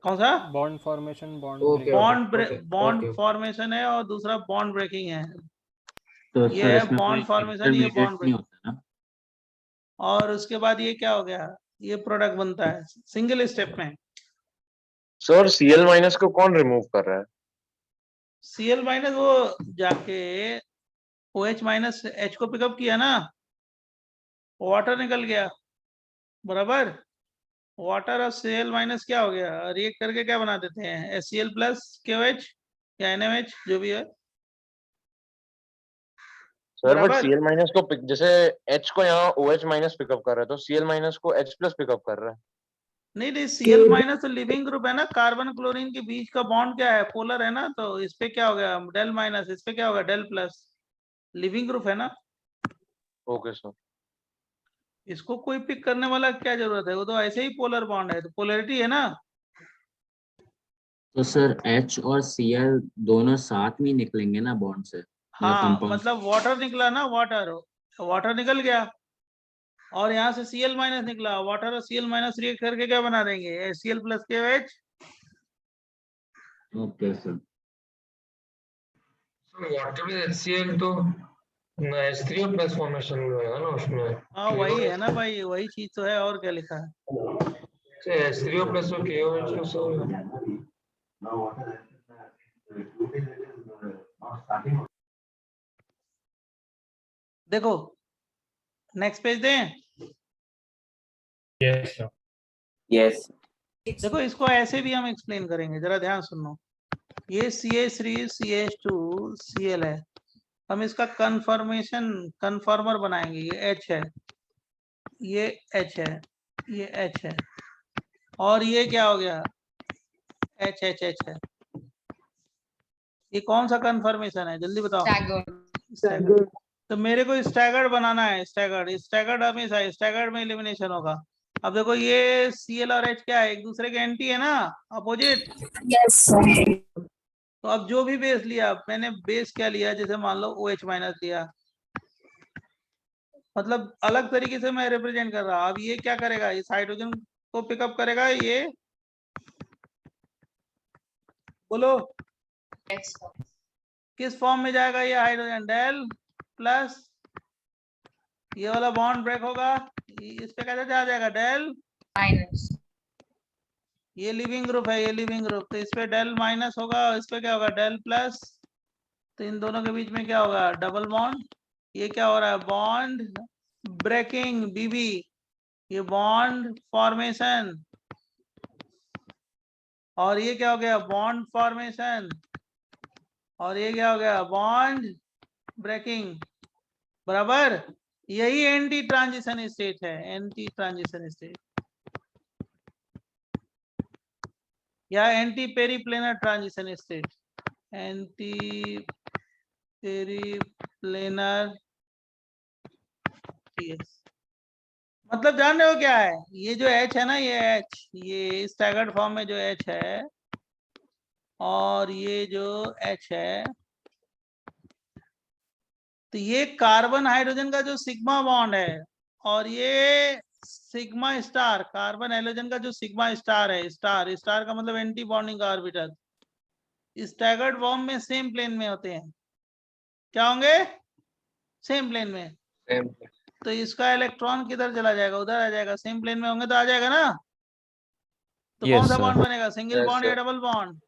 [SPEAKER 2] कौन सा?
[SPEAKER 8] Bond formation, bond
[SPEAKER 1] okay
[SPEAKER 2] bond formation है और दूसरा बॉन्ड ब्रेकिंग है।
[SPEAKER 6] तो
[SPEAKER 2] ये
[SPEAKER 6] सर
[SPEAKER 2] है
[SPEAKER 6] इसमें
[SPEAKER 2] बॉन्ड फॉर्मेशन, ये बॉन्ड
[SPEAKER 6] नहीं
[SPEAKER 2] ब्रेकिंग।
[SPEAKER 6] होता ना?
[SPEAKER 2] और उसके बाद ये क्या हो गया? ये प्रोडक्ट बनता है सिंगल स्टेप में।
[SPEAKER 9] सर Cl माइनस को कौन रिमूव कर रहा है?
[SPEAKER 2] Cl माइनस वो जाके OH माइनस H को पिकअप किया ना, वाटर निकल गया, बराबर। वाटर और Cl माइनस क्या हो गया? रिएक्ट करके क्या बना देते हैं? HCl प्लस KOH या NaOH जो भी है,
[SPEAKER 9] सर बट
[SPEAKER 2] बराबर।
[SPEAKER 9] Cl माइनस को जैसे H को यहाँ OH माइनस पिकअप कर रहा है तो Cl माइनस को H प्लस पिकअप कर रहा है।
[SPEAKER 2] नहीं नहीं, Cl माइनस तो लिविंग ग्रुप है ना। कार्बन क्लोरीन के बीच का बॉन्ड क्या है? पोलर है ना। तो इस पे क्या हो गया? डेल माइनस, इस पे क्या होगा? Del plus. लिविंग ग्रुप है ना।
[SPEAKER 9] Okay sir.
[SPEAKER 2] इसको कोई पिक करने वाला क्या जरूरत है? वो तो ऐसे ही पोलर बॉन्ड है, तो पोलरिटी है ना।
[SPEAKER 6] तो सर H और Cl दोनों साथ में निकलेंगे ना बॉन्ड से?
[SPEAKER 2] हाँ
[SPEAKER 6] कंपाउंड।
[SPEAKER 2] मतलब वाटर निकला ना, वाटर निकल गया और यहाँ से Cl माइनस निकला। वाटर और Cl माइनस रिएक्ट करके क्या बना देंगे? HCl plus KOH।
[SPEAKER 6] Okay sir.
[SPEAKER 1] Water में HCl तो H3O प्लस फॉर्मेशन में होगा ना उसमें।
[SPEAKER 2] हाँ वही है ना भाई, वही चीज तो है। और क्या लिखा है?
[SPEAKER 1] H3O प्लस और KOH को सर
[SPEAKER 2] देखो नेक्स्ट पेज दें।
[SPEAKER 4] यस।
[SPEAKER 2] देखो इसको ऐसे भी हम एक्सप्लेन करेंगे, जरा ध्यान सुनो। ये CH3 CH2 Cl है। हम इसका कन्फर्मर बनाएंगे। ये H है, ये H है, ये H है, और ये क्या हो गया? H H H है। ये कौन सा कन्फर्मेशन है? जल्दी बताओ। स्टैगर्ड। तो मेरे को स्टैगर्ड बनाना है। स्टैगर्ड हमेशा स्टैगर्ड में एलिमिनेशन होगा। अब देखो ये Cl और H क्या है? एक दूसरे के एंटी है ना, अपोजिट।
[SPEAKER 10] Yes sir.
[SPEAKER 2] तो अब जो भी बेस लिया, मैंने बेस क्या लिया? जैसे मान लो OH माइनस लिया, मतलब अलग तरीके से मैं रिप्रेजेंट कर रहा। अब ये क्या करेगा? इस हाइड्रोजन को पिकअप करेगा। ये बोलो किस फॉर्म में जाएगा? ये हाइड्रोजन डेल प्लस, ये वाला बॉन्ड ब्रेक होगा, इस पे कैसे जा जाएगा? Del
[SPEAKER 10] minus.
[SPEAKER 2] ये लिविंग ग्रुप है, ये लिविंग ग्रुप, तो इस पे डेल माइनस होगा, इस पे क्या होगा? Del plus. तो इन दोनों के बीच में क्या होगा? Double bond. ये क्या हो रहा है? बॉन्ड ब्रेकिंग बीबी। ये बॉन्ड फॉर्मेशन। और ये क्या हो गया? Bond formation. और ये क्या हो गया? बॉन्ड ब्रेकिंग, बराबर। यही एंटी ट्रांजिशन स्टेट है। एंटी ट्रांजिशन स्टेट या anti periplanar transition state. Anti periplanar TS मतलब जान रहे हो क्या है? ये जो H है ना, ये H, ये स्टैगर्ड फॉर्म में जो H है, और ये जो H है, तो ये कार्बन हाइड्रोजन का जो सिग्मा बॉन्ड है, और ये सिग्मा स्टार, कार्बन हाइड्रोजन का जो सिग्मा स्टार है, स्टार स्टार का मतलब anti bonding orbital, staggered form में सेम प्लेन में होते हैं। क्या होंगे? सेम प्लेन में। तो इसका इलेक्ट्रॉन किधर चला जाएगा? उधर आ जाएगा। सेम प्लेन में होंगे तो आ जाएगा ना। तो कौन सा बॉन्ड बनेगा? सिंगल बॉन्ड या डबल बॉन्ड?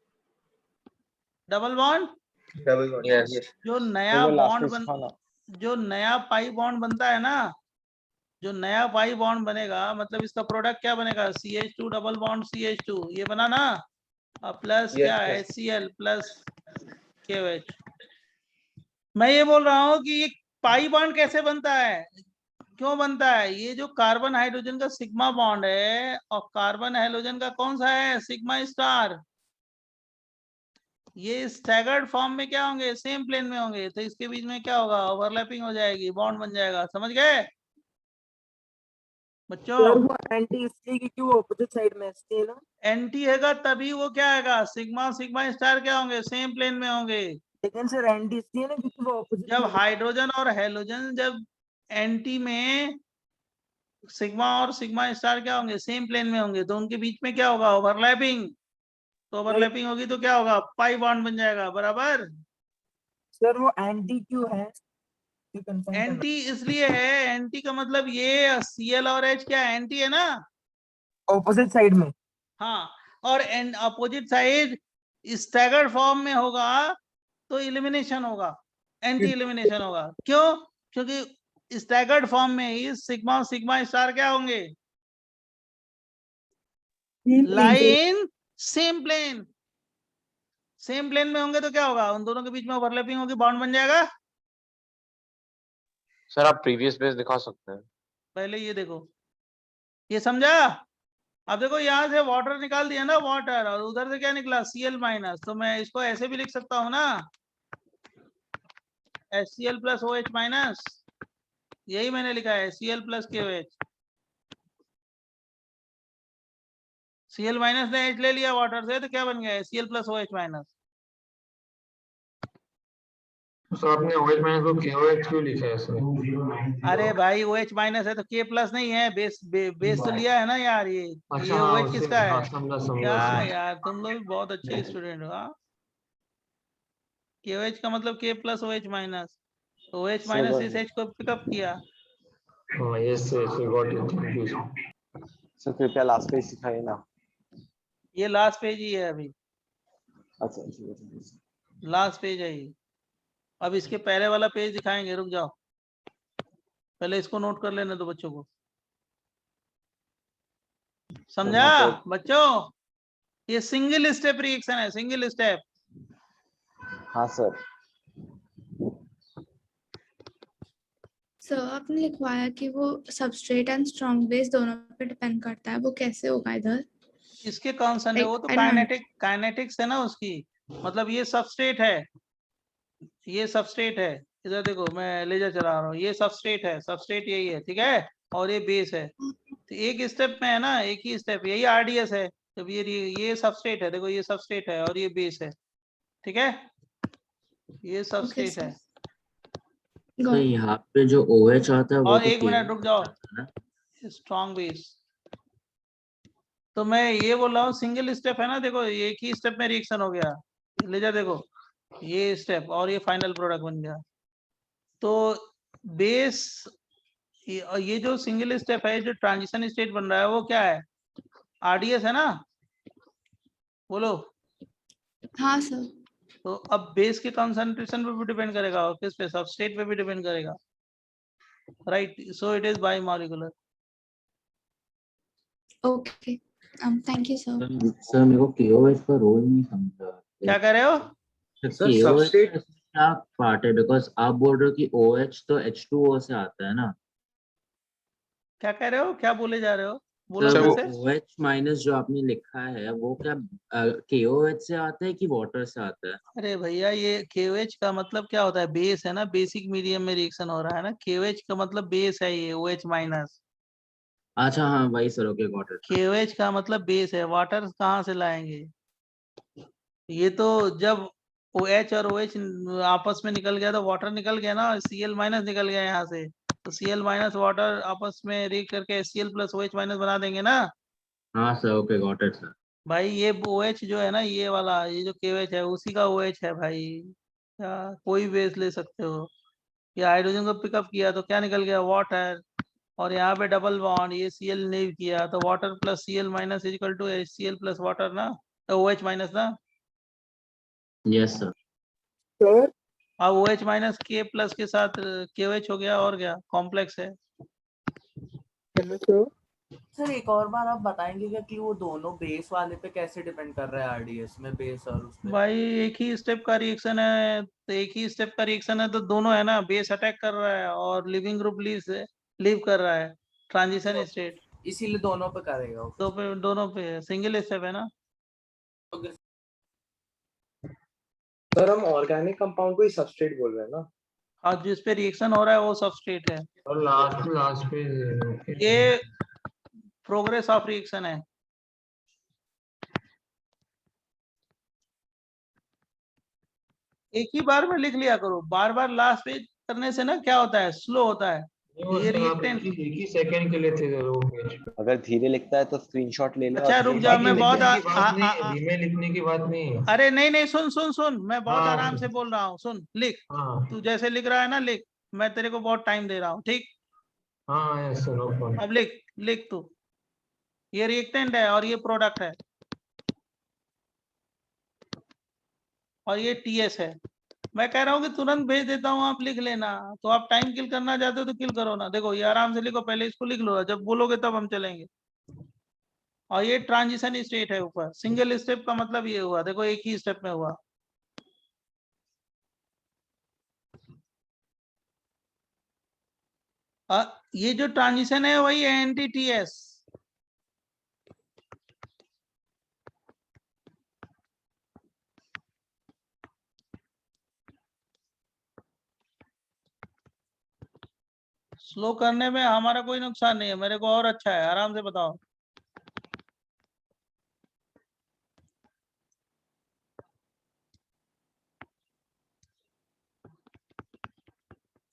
[SPEAKER 2] Double bond. जो नया बॉन्ड जो नया पाई बॉन्ड बनता है ना, जो नया पाई बॉन्ड बनेगा, मतलब इसका प्रोडक्ट क्या बनेगा? CH2 डबल बॉन्ड CH2, ये बना ना, और प्लस क्या है? HCl plus KOH। मैं ये बोल रहा हूँ कि ये पाई बॉन्ड कैसे बनता है, क्यों बनता है? ये जो कार्बन हाइड्रोजन का सिग्मा बॉन्ड है और कार्बन हाइड्रोजन का कौन सा है? सिग्मा स्टार, ये स्टैगर्ड फॉर्म में क्या होंगे? सेम प्लेन में होंगे। तो इसके बीच में क्या होगा? ओवरलैपिंग हो जाएगी, बॉन्ड बन जाएगा। समझ गए बच्चों?
[SPEAKER 8] वो एंटी इसलिए क्योंकि वो ऑपोजिट साइड में है ना।
[SPEAKER 2] एंटी हैगा तभी वो क्या आएगा? सिग्मा सिग्मा स्टार क्या होंगे? सेम प्लेन में होंगे।
[SPEAKER 8] लेकिन सर एंटी इसलिए ना क्योंकि वो ऑपोजिट।
[SPEAKER 2] जब हाइड्रोजन और हेलोजन जब एंटी में, सिग्मा और सिग्मा स्टार क्या होंगे? सेम प्लेन में होंगे। तो उनके बीच में क्या होगा? ओवरलैपिंग। तो ओवरलैपिंग होगी तो क्या होगा? पाई बॉन्ड बन जाएगा। बराबर।
[SPEAKER 8] सर वो एंटी क्यों है?
[SPEAKER 2] एंटी इसलिए है, एंटी का मतलब ये Cl और H क्या एंटी है ना,
[SPEAKER 8] ऑपोजिट साइड में।
[SPEAKER 2] हाँ, और अपोजिट साइड स्टैगर्ड फॉर्म में होगा तो इलिमिनेशन होगा, एंटी इलिमिनेशन होगा। क्यों? क्योंकि स्टैगर्ड फॉर्म में ही सिग्मा सिग्मा स्टार क्या होंगे? Line same plane. Same plane में होंगे तो क्या होगा? उन दोनों के बीच में ओवरलैपिंग होगी, बॉन्ड बन जाएगा।
[SPEAKER 9] सर आप प्रीवियस पेज दिखा सकते हैं।
[SPEAKER 2] पहले ये देखो, ये समझा? अब देखो यहाँ से वाटर निकाल दिया ना, वाटर, और उधर से क्या निकला? Cl minus. तो मैं इसको ऐसे भी लिख सकता हूँ ना, HCl प्लस OH माइनस, यही मैंने लिखा है, Cl plus KOH। Cl minus ने H ले लिया वाटर से, तो क्या बन गया? Cl plus OH minus.
[SPEAKER 1] तो आपने OH माइनस को KOH क्यों लिखा है इसमें?
[SPEAKER 2] अरे भाई OH माइनस है तो K प्लस नहीं है, बेस तो लिया है ना यार। ये
[SPEAKER 1] अच्छा,
[SPEAKER 2] ये
[SPEAKER 1] हाँ,
[SPEAKER 2] OH
[SPEAKER 1] उससे
[SPEAKER 2] किसका है?
[SPEAKER 1] हाँ, समझा
[SPEAKER 2] क्या
[SPEAKER 1] समझा।
[SPEAKER 2] यार, तुम लोग भी बहुत अच्छे स्टूडेंट हो। KOH का मतलब K plus OH minus, OH minus इस H को पिकअप किया।
[SPEAKER 1] हाँ, yes got it, thank you.
[SPEAKER 5] Sir कृपया लास्ट पेज सिखाइए ना।
[SPEAKER 2] ये लास्ट पेज ही है अभी,
[SPEAKER 5] अच्छा ठीक है।
[SPEAKER 2] लास्ट पेज है ये। अब इसके पहले वाला पेज दिखाएंगे, रुक जाओ, पहले इसको नोट कर लेने दो बच्चों को। समझा बच्चों? ये सिंगल स्टेप रिएक्शन है, सिंगल स्टेप।
[SPEAKER 5] हाँ सर।
[SPEAKER 10] सर आपने लिखवाया कि वो सबस्ट्रेट एंड स्ट्रॉन्ग बेस दोनों पे डिपेंड करता है, वो कैसे होगा इधर?
[SPEAKER 2] इसके कॉन्सन है, वो तो काइनेटिक्स है ना उसकी। मतलब ये सबस्ट्रेट है, ये सबस्ट्रेट है। इधर देखो, मैं लेजर चला रहा हूँ, ये सबस्ट्रेट है, सबस्ट्रेट यही है, ठीक है, और ये बेस है। तो एक स्टेप में है ना, एक ही स्टेप, यही RDS है। जब ये सबस्ट्रेट है, देखो ये सबस्ट्रेट है और ये बेस है, ठीक है, ये सबस्ट्रेट है।
[SPEAKER 6] तो यहाँ पे जो OH आता है वो
[SPEAKER 2] और
[SPEAKER 6] तो
[SPEAKER 2] एक मिनट रुक जाओ,
[SPEAKER 6] ना?
[SPEAKER 2] Strong base. तो मैं ये बोल रहा हूँ सिंगल स्टेप है ना, देखो एक ही स्टेप में रिएक्शन हो गया। लेजर देखो, ये स्टेप और ये फाइनल प्रोडक्ट बन गया। तो बेस, ये जो सिंगल स्टेप है, जो ट्रांजिशन स्टेट बन रहा है, वो क्या है? RDS है ना, बोलो।
[SPEAKER 10] हाँ सर।
[SPEAKER 2] तो अब बेस के कंसंट्रेशन पे भी डिपेंड करेगा और किस पे? सबस्ट्रेट पे भी डिपेंड करेगा, right? So it is by molecular.
[SPEAKER 10] Okay, thank you sir.
[SPEAKER 6] Sir मेरे को KOH का रोल नहीं समझा।
[SPEAKER 2] क्या कह रहे हो?
[SPEAKER 6] सर सबस्ट्रेट क्या पार्ट है? बिकॉज आप बोल रहे हो कि OH तो H2O से आता है ना।
[SPEAKER 2] क्या कह रहे हो? क्या बोले जा रहे हो? बोलो
[SPEAKER 6] सर
[SPEAKER 2] फिर
[SPEAKER 6] वो
[SPEAKER 2] से।
[SPEAKER 6] OH माइनस जो आपने लिखा है वो क्या KOH से आता है कि वाटर से आता है?
[SPEAKER 2] अरे भैया, ये KOH का मतलब क्या होता है? बेस है ना, बेसिक मीडियम में रिएक्शन हो रहा है ना। KOH का मतलब बेस है, ये OH माइनस।
[SPEAKER 6] अच्छा हाँ वही sir, okay got it.
[SPEAKER 2] KOH का मतलब बेस है, वाटर कहाँ से लाएंगे? ये तो जब OH और OH आपस में निकल गया तो वाटर निकल गया ना, Cl माइनस निकल गया यहाँ से, तो Cl माइनस वाटर आपस में रिएक्ट करके Cl प्लस OH माइनस बना देंगे ना।
[SPEAKER 6] हाँ sir, okay got it sir.
[SPEAKER 2] भाई ये OH जो है ना, ये वाला, ये जो KOH है उसी का OH है भाई। या कोई बेस ले सकते हो। ये हाइड्रोजन को पिकअप किया तो क्या निकल गया, वाटर। और यहाँ पे डबल बॉन्ड, ये Cl लीव किया तो water plus Cl minus equal to HCl plus water ना, तो OH माइनस ना।
[SPEAKER 6] Yes sir.
[SPEAKER 8] सर
[SPEAKER 2] अब OH माइनस K प्लस के साथ KOH हो गया, और क्या कॉम्प्लेक्स है।
[SPEAKER 8] Hello sir.
[SPEAKER 7] सर एक और बार आप बताएंगे क्या कि वो दोनों बेस वाले पे कैसे डिपेंड कर रहा है, आरडीएस में बेस और उस पे?
[SPEAKER 2] भाई एक ही स्टेप का रिएक्शन है तो एक ही स्टेप का रिएक्शन है तो दोनों है ना, बेस अटैक कर रहा है और लिविंग ग्रुप लीव कर रहा है, ट्रांजिशन स्टेट।
[SPEAKER 7] इसीलिए दोनों पे करेगा वो।
[SPEAKER 2] दोनों पे सिंगल स्टेप है ना।
[SPEAKER 7] ओके।
[SPEAKER 5] सर हम ऑर्गेनिक कंपाउंड को ही सबस्ट्रेट बोल रहे हैं ना?
[SPEAKER 2] और जिस पे रिएक्शन हो रहा है वो सबस्ट्रेट है।
[SPEAKER 1] और लास्ट पे okay.
[SPEAKER 2] ये प्रोग्रेस ऑफ रिएक्शन है। एक ही बार में लिख लिया करो, बार बार लास्ट पेज करने से ना क्या होता है, स्लो होता है।
[SPEAKER 1] वो
[SPEAKER 2] ये
[SPEAKER 1] सर आप
[SPEAKER 2] रिएक्टेंट।
[SPEAKER 1] एक ही सेकंड के लिए थे जरूर पेज पे।
[SPEAKER 5] अगर धीरे लिखता है तो स्क्रीनशॉट ले ले।
[SPEAKER 2] अच्छा
[SPEAKER 5] और
[SPEAKER 2] रुक
[SPEAKER 5] धीरे
[SPEAKER 2] जाओ,
[SPEAKER 1] धीमे
[SPEAKER 2] मैं बहुत
[SPEAKER 1] लिखने की बात नहीं है, धीमे लिखने की बात नहीं है।
[SPEAKER 2] अरे नहीं नहीं, सुन सुन सुन, मैं बहुत
[SPEAKER 1] हाँ,
[SPEAKER 2] आराम से बोल रहा हूँ, सुन लिख।
[SPEAKER 1] हाँ
[SPEAKER 2] तू जैसे लिख रहा है ना लिख, मैं तेरे को बहुत टाइम दे रहा हूँ, ठीक।
[SPEAKER 1] हाँ यस सर, नो प्रॉब्लम।
[SPEAKER 2] अब लिख लिख तू। ये रिएक्टेंट है और ये प्रोडक्ट है और ये TS है। मैं कह रहा हूँ कि तुरंत भेज देता हूँ, आप लिख लेना। तो आप टाइम किल करना चाहते हो तो किल करो ना। देखो ये आराम से लिखो, पहले इसको लिख लो, जब बोलोगे तब हम चलेंगे। और ये ट्रांजिशन स्टेट है ऊपर, सिंगल स्टेप का मतलब ये हुआ, देखो एक ही स्टेप में हुआ। ये जो ट्रांजिशन है वही NTTS। स्लो करने में हमारा कोई नुकसान नहीं है, मेरे को और अच्छा है, आराम से बताओ।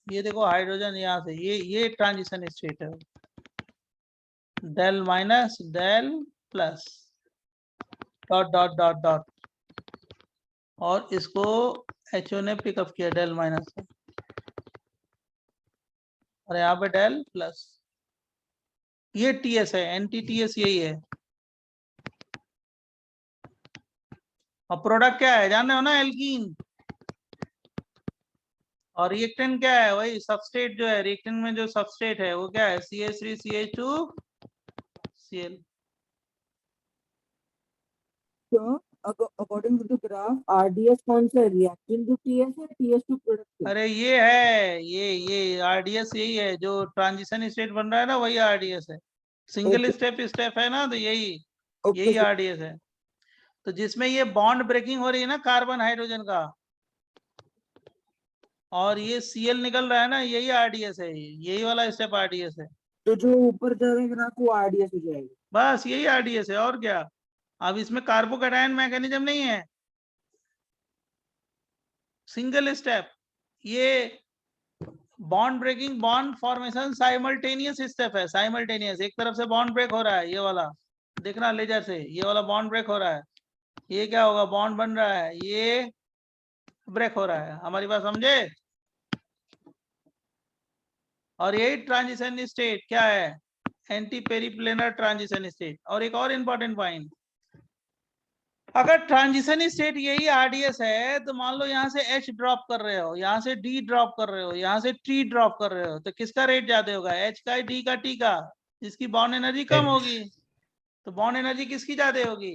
[SPEAKER 2] ये देखो हाइड्रोजन यहाँ से, ये ट्रांजिशन स्टेट है, del minus del plus dot dot dot dot, और इसको HO ने पिकअप किया डेल माइनस से, और यहाँ पे डेल प्लस। ये TS है, NTTS यही है। और प्रोडक्ट क्या है जानते हो ना, एल्कीन। और रिएक्टेंट क्या है, वही सबस्ट्रेट जो है, रिएक्टेंट में जो सबस्ट्रेट है वो क्या है, CH3CH2Cl।
[SPEAKER 8] So according to the graph, RDS कौन सा है, reactant to TS है, TS to product है?
[SPEAKER 2] अरे ये है, ये RDS यही है, जो ट्रांजिशन स्टेट बन रहा है ना वही RDS है। सिंगल स्टेप है ना, तो यही
[SPEAKER 8] sir.
[SPEAKER 2] RDS है। तो जिसमें ये बॉन्ड ब्रेकिंग हो रही है ना कार्बन हाइड्रोजन का, और ये Cl निकल रहा है ना, यही RDS है, यही वाला स्टेप RDS है।
[SPEAKER 8] तो जो ऊपर जाएगा ग्राफ वो RDS हो जाएगा।
[SPEAKER 2] बस यही RDS है, और क्या। अब इसमें कार्बोकैटायन मैकेनिज्म नहीं है, सिंगल स्टेप। ये bond breaking bond formation simultaneous step है, साइमल्टेनियस। एक तरफ से बॉन्ड ब्रेक हो रहा है, ये वाला देखना लेजर से, ये वाला बॉन्ड ब्रेक हो रहा है, ये क्या होगा, बॉन्ड बन रहा है, ये ब्रेक हो रहा है। हमारी बात समझे। और यही ट्रांजिशन स्टेट क्या है, एंटी पेरिप्लेनर ट्रांजिशन स्टेट। और एक और इंपॉर्टेंट पॉइंट, अगर ट्रांजिशन स्टेट यही RDS है तो मान लो यहाँ से H ड्रॉप कर रहे हो, यहाँ से D ड्रॉप कर रहे हो, यहाँ से T ड्रॉप कर रहे हो, तो किसका रेट ज्यादा होगा, H का, D का, T का। जिसकी बॉन्ड एनर्जी कम होगी तो बॉन्ड एनर्जी किसकी ज्यादा होगी,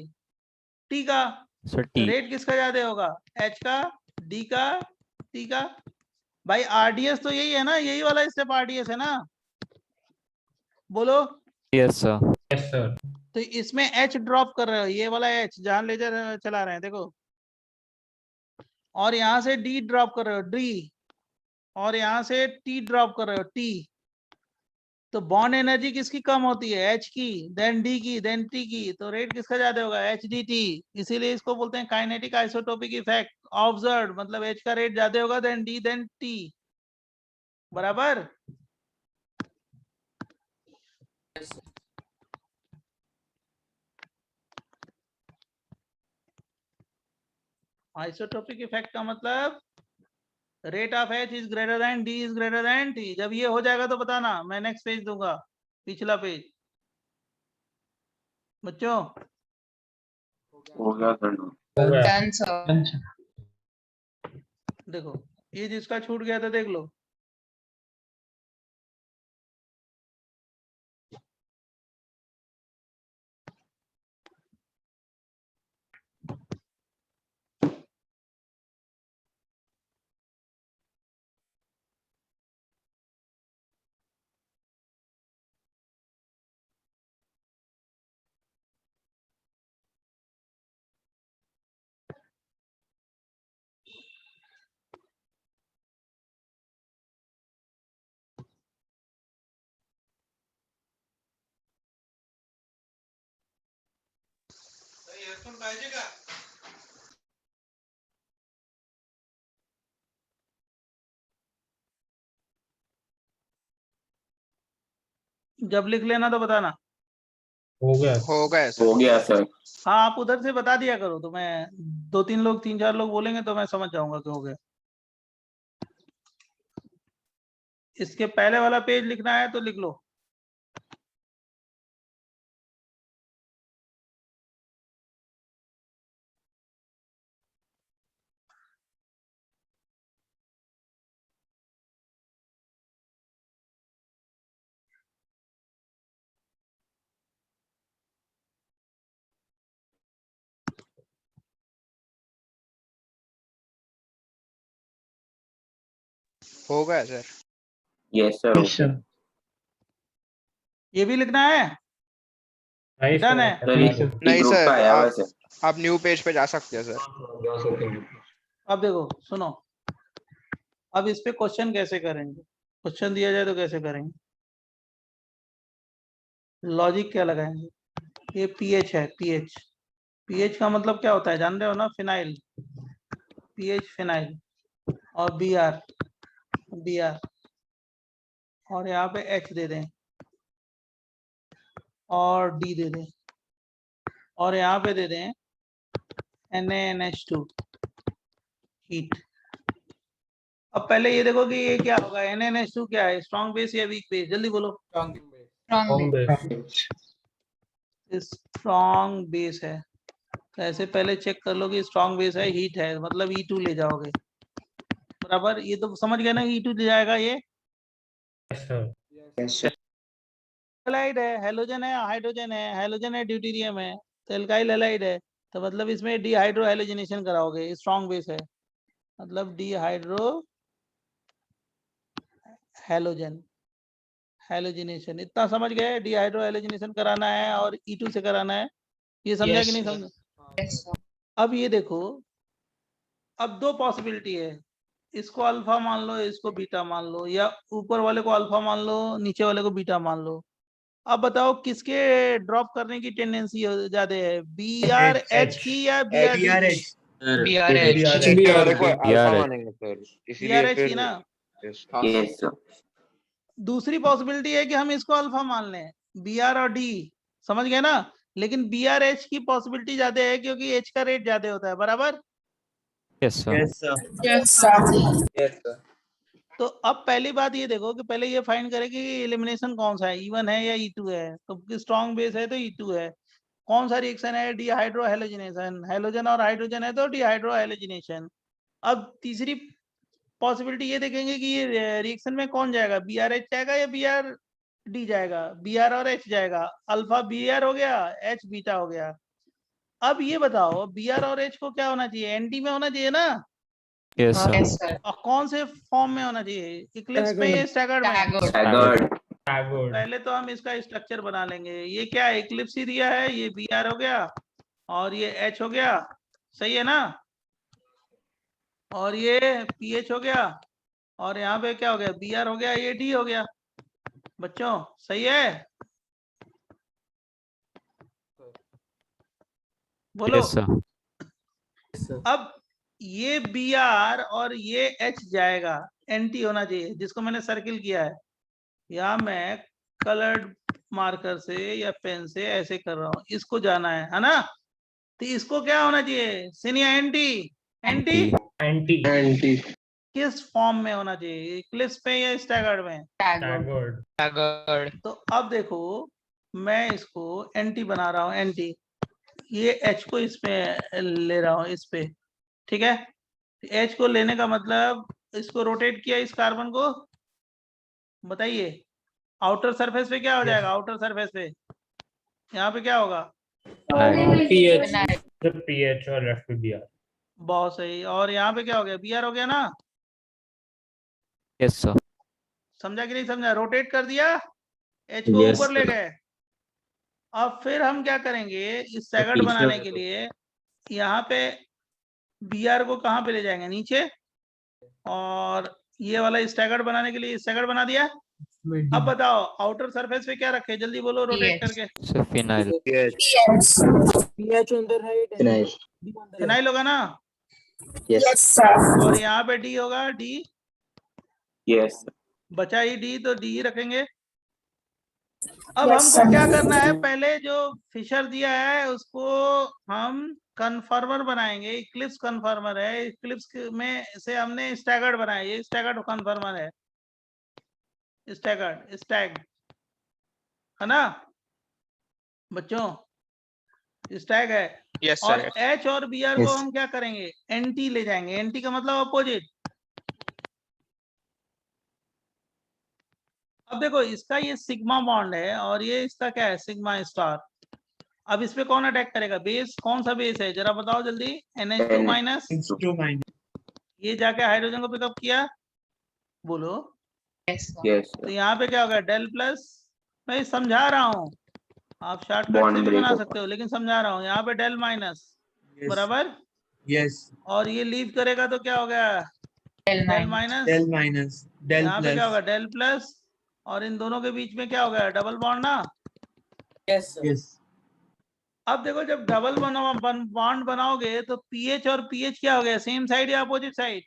[SPEAKER 2] T का। तो रेट किसका ज्यादा होगा, H का, D का, T का। भाई RDS तो यही है ना, यही वाला स्टेप RDS है ना, बोलो।
[SPEAKER 3] Yes sir.
[SPEAKER 1] Yes sir.
[SPEAKER 2] तो इसमें H ड्रॉप कर रहे हो, ये वाला H जहां लेजर चला रहे हैं देखो, और यहाँ से D ड्रॉप कर रहे हो, D, और यहाँ से T ड्रॉप कर रहे हो, T। तो बॉन्ड एनर्जी किसकी कम होती है? H की, देन D की, देन T की। तो रेट किसका ज्यादा होगा? HDT। इसीलिए इसको बोलते हैं काइनेटिक आइसोटोपिक इफेक्ट ऑब्जर्व्ड, मतलब H का रेट ज्यादा होगा देन D देन T। बराबर। आइसोटोपिक इफेक्ट का मतलब rate of H is greater than D is greater than T। जब ये हो जाएगा तो बताना, मैं नेक्स्ट पेज दूंगा, पिछला पेज। बच्चों
[SPEAKER 9] हो गया सर।
[SPEAKER 4] Done sir.
[SPEAKER 2] देखो, ये जिसका छूट गया था देख लो। पाहिजे का? जब लिख लेना तो बताना।
[SPEAKER 3] हो गया
[SPEAKER 9] हो गया सर।
[SPEAKER 2] हाँ, आप उधर से बता दिया करो तो मैं 2-3 लोग 3-4 लोग बोलेंगे तो मैं समझ जाऊंगा कि हो गया। इसके पहले वाला पेज लिखना है तो लिख लो।
[SPEAKER 11] हो गया सर।
[SPEAKER 9] Yes sir.
[SPEAKER 2] ये भी लिखना है? डन है।
[SPEAKER 11] नहीं सर, आप न्यू पेज पे जा सकते हैं सर।
[SPEAKER 1] हाँ,
[SPEAKER 2] अब देखो सुनो, अब इस पे क्वेश्चन कैसे करेंगे? क्वेश्चन दिया जाए तो कैसे करेंगे? लॉजिक क्या लगाएंगे? ये पीएच है, पीएच। पीएच का मतलब क्या होता है जान रहे हो ना? Phenyl, pH phenyl. और बीआर, बीआर। और यहाँ पे एच दे दें और डी दे दें और यहाँ पे दे दें NaNH2 हीट। अब पहले ये देखो कि ये क्या होगा, NaNH2 क्या है? स्ट्रॉन्ग बेस या वीक बेस? जल्दी बोलो। स्ट्रॉन्ग बेस है। तो ऐसे पहले चेक कर लो कि स्ट्रॉन्ग बेस है, हीट है, मतलब E2 ले जाओगे। बराबर। ये तो समझ गए ना, E2 ले जाएगा ये। हैलाइड है, हेलोजन है, हाइड्रोजन है, हेलोजन है, ड्यूटेरियम है, तो एल्काइल हैलाइड है। तो मतलब इसमें डिहाइड्रो हैलोजनेशन कराओगे, स्ट्रॉन्ग बेस है मतलब डिहाइड्रो हैलोजन, हैलोजिनेशन। इतना समझ गए? डिहाइड्रो हैलोजिनेशन कराना है और E2 से कराना है। ये समझा कि नहीं समझा? अब ये देखो, अब दो पॉसिबिलिटी है, इसको अल्फा मान लो, इसको बीटा मान लो, या ऊपर वाले को अल्फा मान लो, नीचे वाले को बीटा मान लो। अब बताओ किसके ड्रॉप करने की टेंडेंसी ज्यादा है, BRH की या BRH की?
[SPEAKER 9] अल्फा मानेंगे सर, इसीलिए
[SPEAKER 2] BRH की
[SPEAKER 9] फिर
[SPEAKER 2] ना।
[SPEAKER 9] Yes sir.
[SPEAKER 2] दूसरी पॉसिबिलिटी है कि हम इसको अल्फा मान लें, BR और D। समझ गए ना? लेकिन BRH की पॉसिबिलिटी ज्यादा है क्योंकि H का रेट ज्यादा होता है। बराबर। तो अब पहली बात ये देखो कि पहले ये फाइंड करें कि एलिमिनेशन कौन सा है, E1 है या E2 है। तो स्ट्रॉन्ग बेस है तो E2 है। कौन सा रिएक्शन है? Dehydro halogenation. हैलोजन और हाइड्रोजन है तो डिहाइड्रो हैलोजिनेशन। अब तीसरी पॉसिबिलिटी ये देखेंगे कि ये रिएक्शन में कौन जाएगा, BRH जाएगा या BRD जाएगा? BR और H जाएगा। अल्फा BR हो गया, H बीटा हो गया। अब ये बताओ BR और H को क्या होना चाहिए? ND में होना चाहिए ना? और कौन से फॉर्म में होना चाहिए? इक्लिप्स में या स्टैगर्ड में? पहले तो हम इसका स्ट्रक्चर बना लेंगे। ये क्या है? इक्लिप्स ही दिया है। ये BR हो गया और ये H हो गया, सही है ना? और ये PH हो गया और यहाँ पे क्या हो गया? BR हो गया, ये D हो गया। बच्चों सही है? बोलो।
[SPEAKER 12] Yes sir.
[SPEAKER 2] अब ये बी आर और ये एच जाएगा, एंटी होना चाहिए, जिसको मैंने सर्किल किया है। या मैं कलर्ड मार्कर से या पेन से ऐसे कर रहा हूं, इसको जाना है ना? तो इसको क्या होना चाहिए? सिनिया एंटी एंटी
[SPEAKER 3] एंटी
[SPEAKER 1] एंटी
[SPEAKER 2] किस फॉर्म में होना चाहिए? इक्लिप्स पे या स्टैगर्ड में?
[SPEAKER 3] स्टैगर्ड।
[SPEAKER 2] तो अब देखो, मैं इसको एंटी बना रहा हूँ, एंटी। ये एच को इसमें ले रहा हूँ, इस पे, ठीक है? एच को लेने का मतलब, इसको रोटेट किया, इस कार्बन को, बताइए आउटर सरफेस पे क्या हो जाएगा? आउटर सरफेस पे यहाँ पे क्या होगा?
[SPEAKER 3] पीएच और लेफ्ट टू बीआर।
[SPEAKER 2] बहुत सही। और यहाँ पे क्या हो गया? बी आर हो गया ना?
[SPEAKER 12] Yes sir.
[SPEAKER 2] समझा कि नहीं समझा? रोटेट कर दिया, एच को
[SPEAKER 6] Yes,
[SPEAKER 2] ऊपर ले
[SPEAKER 6] sir.
[SPEAKER 2] गए। अब फिर हम क्या करेंगे, इस
[SPEAKER 6] तो
[SPEAKER 2] सेगड
[SPEAKER 6] पीछे
[SPEAKER 2] बनाने के लिए यहाँ पे बी आर को कहाँ पे ले जाएंगे? नीचे। और ये वाला स्टैगर्ड बनाने के लिए स्टैगर्ड बना दिया। अब बताओ आउटर सरफेस पे क्या रखे? जल्दी बोलो रोटेट करके।
[SPEAKER 12] Sir phenyl.
[SPEAKER 8] पीएच अंदर है,
[SPEAKER 5] Nice.
[SPEAKER 2] फिनाइल होगा ना?
[SPEAKER 5] Yes.
[SPEAKER 2] और यहाँ पे डी होगा, डी।
[SPEAKER 5] Yes.
[SPEAKER 2] बचा ही डी, तो डी ही रखेंगे। अब हमको क्या करना है? पहले जो फिशर दिया है उसको हम कन्फर्मर बनाएंगे। इक्लिप्स कन्फर्मर है, इक्लिप्स में से हमने स्टैगर्ड बनाया, ये स्टैगर्ड कन्फर्मर है, स्टैगर्ड स्टैग, है ना बच्चों? स्टैग है।
[SPEAKER 11] यस
[SPEAKER 2] और
[SPEAKER 11] सर।
[SPEAKER 2] एच और बी आर को हम क्या करेंगे? एंटी ले जाएंगे। एंटी का मतलब अपोजिट। अब देखो, इसका ये सिग्मा बॉन्ड है और ये इसका क्या है? Sigma star. अब इस पे कौन अटैक करेगा? बेस। कौन सा बेस है जरा बताओ जल्दी? NH2 minus. ये जाके हाइड्रोजन को पिकअप किया, बोलो।
[SPEAKER 5] Yes.
[SPEAKER 2] तो यहाँ पे क्या होगा? Del plus. मैं समझा रहा हूँ, आप शॉर्टकट से भी बना सकते हो, लेकिन समझा रहा हूँ। यहाँ पे डेल माइनस, बराबर।
[SPEAKER 3] यस।
[SPEAKER 2] और ये लीव करेगा तो क्या हो गया? Del minus.
[SPEAKER 3] Del minus del
[SPEAKER 2] यहाँ पे क्या होगा?
[SPEAKER 3] प्लस।
[SPEAKER 2] Del plus. और इन दोनों के बीच में क्या हो गया? डबल बॉन्ड ना?
[SPEAKER 3] यस।
[SPEAKER 2] अब देखो, जब डबल बॉन्ड बनाओगे तो पीएच और पीएच क्या हो गया? सेम साइड या अपोजिट साइड?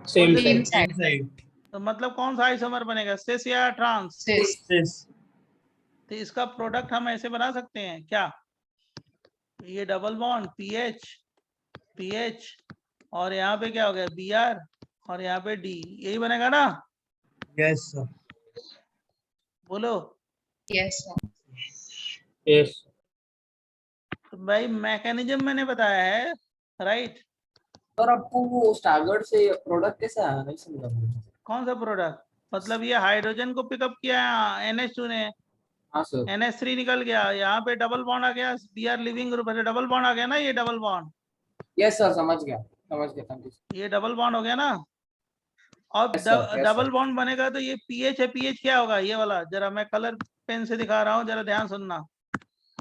[SPEAKER 3] Same side.
[SPEAKER 2] तो मतलब कौन सा आइसोमर बनेगा? सिस या ट्रांस?
[SPEAKER 3] सिस।
[SPEAKER 2] तो इसका प्रोडक्ट हम ऐसे बना सकते हैं क्या? ये डबल बॉन्ड पीएच पीएच, और यहाँ पे क्या हो गया? बी आर, और यहाँ पे डी, यही बनेगा ना?
[SPEAKER 3] Yes sir.
[SPEAKER 2] बोलो।
[SPEAKER 3] यस।
[SPEAKER 2] तो भाई मैकेनिज्म मैंने बताया है, राइट?
[SPEAKER 7] और आपको वो स्टैगर्ड से प्रोडक्ट कैसे आया, नहीं समझा मुझे।
[SPEAKER 2] कौन सा प्रोडक्ट? मतलब ये हाइड्रोजन को पिकअप किया NH2 ने,
[SPEAKER 7] हाँ सर।
[SPEAKER 2] NH3 निकल गया, यहाँ पे डबल बॉन्ड आ गया, बी आर लिविंग ग्रुप है, डबल बॉन्ड आ गया ना? ये डबल बॉन्ड,
[SPEAKER 7] यस सर, समझ गया थैंक यू।
[SPEAKER 2] ये डबल बॉन्ड हो गया ना? अब
[SPEAKER 7] Yes, sir. Yes,
[SPEAKER 2] double
[SPEAKER 7] sir.
[SPEAKER 2] Bond बनेगा तो ये पीएच है, पीएच क्या होगा? ये वाला, जरा मैं कलर पेन से दिखा रहा हूँ, जरा ध्यान सुनना।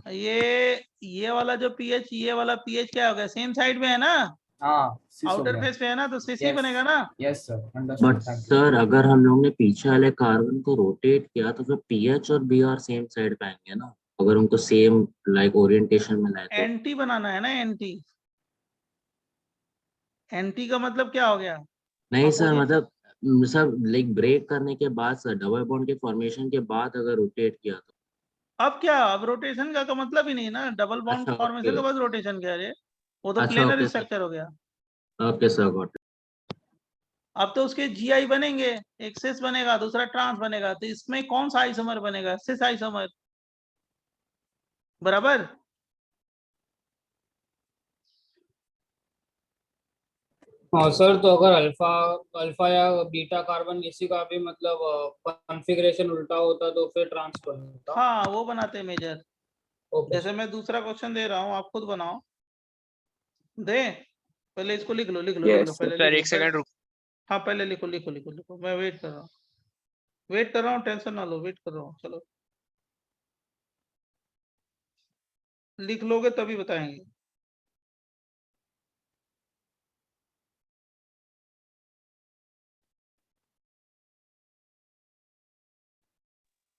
[SPEAKER 2] ये वाला जो पीएच, ये वाला पीएच क्या होगा? सेम साइड में है ना?
[SPEAKER 7] हाँ,
[SPEAKER 2] आउटर फेस पे है ना? तो सीसी बनेगा ना?
[SPEAKER 7] Yes sir,
[SPEAKER 6] but
[SPEAKER 7] understood, thank you.
[SPEAKER 6] Sir अगर हम लोग ने पीछे वाले कार्बन को रोटेट किया तो फिर पीएच और बीआर सेम साइड पे आएंगे ना, अगर उनको सेम लाइक ओरिएंटेशन में लाए तो।
[SPEAKER 2] एंटी बनाना है ना? एंटी, एंटी का मतलब क्या हो गया?
[SPEAKER 6] नहीं सर,
[SPEAKER 2] Opposite।
[SPEAKER 6] मतलब सब लाइक ब्रेक करने के बाद सर, डबल बॉन्ड के फॉर्मेशन के बाद अगर रोटेट किया तो।
[SPEAKER 2] अब क्या? अब रोटेशन का मतलब ही नहीं ना, डबल बॉन्ड
[SPEAKER 6] अच्छा
[SPEAKER 2] फॉर्मेशन
[SPEAKER 6] ओके।
[SPEAKER 2] के बाद रोटेशन क्या है? वो तो
[SPEAKER 6] अच्छा
[SPEAKER 2] प्लेनर
[SPEAKER 6] ओके सर।
[SPEAKER 2] स्ट्रक्चर हो गया।
[SPEAKER 6] Okay sir, got.
[SPEAKER 2] अब तो उसके जीआई बनेंगे, एक सिस बनेगा, दूसरा ट्रांस बनेगा, तो इसमें कौन सा आइसोमर बनेगा? सिस आइसोमर, बराबर।
[SPEAKER 3] हाँ सर, तो अगर अल्फा अल्फा या बीटा कार्बन किसी का भी मतलब कॉन्फ़िगरेशन उल्टा होता तो फिर ट्रांस बनता।
[SPEAKER 2] हाँ, वो बनाते मेजर।
[SPEAKER 3] ओके
[SPEAKER 2] जैसे मैं दूसरा क्वेश्चन दे रहा हूँ, आप खुद बनाओ। दे, पहले इसको लिख लो, लिख लो, लिख लो,
[SPEAKER 5] Yes.
[SPEAKER 2] पहले
[SPEAKER 11] सर
[SPEAKER 2] लिख
[SPEAKER 11] एक
[SPEAKER 2] लो,
[SPEAKER 11] सेकंड रुक।
[SPEAKER 2] हाँ पहले लिखो, लिखो, लिखो, लिखो, मैं वेट कर रहा हूँ, वेट कर रहा हूँ, टेंशन ना लो, वेट कर रहा हूँ, चलो लिख लोगे तभी बताएंगे।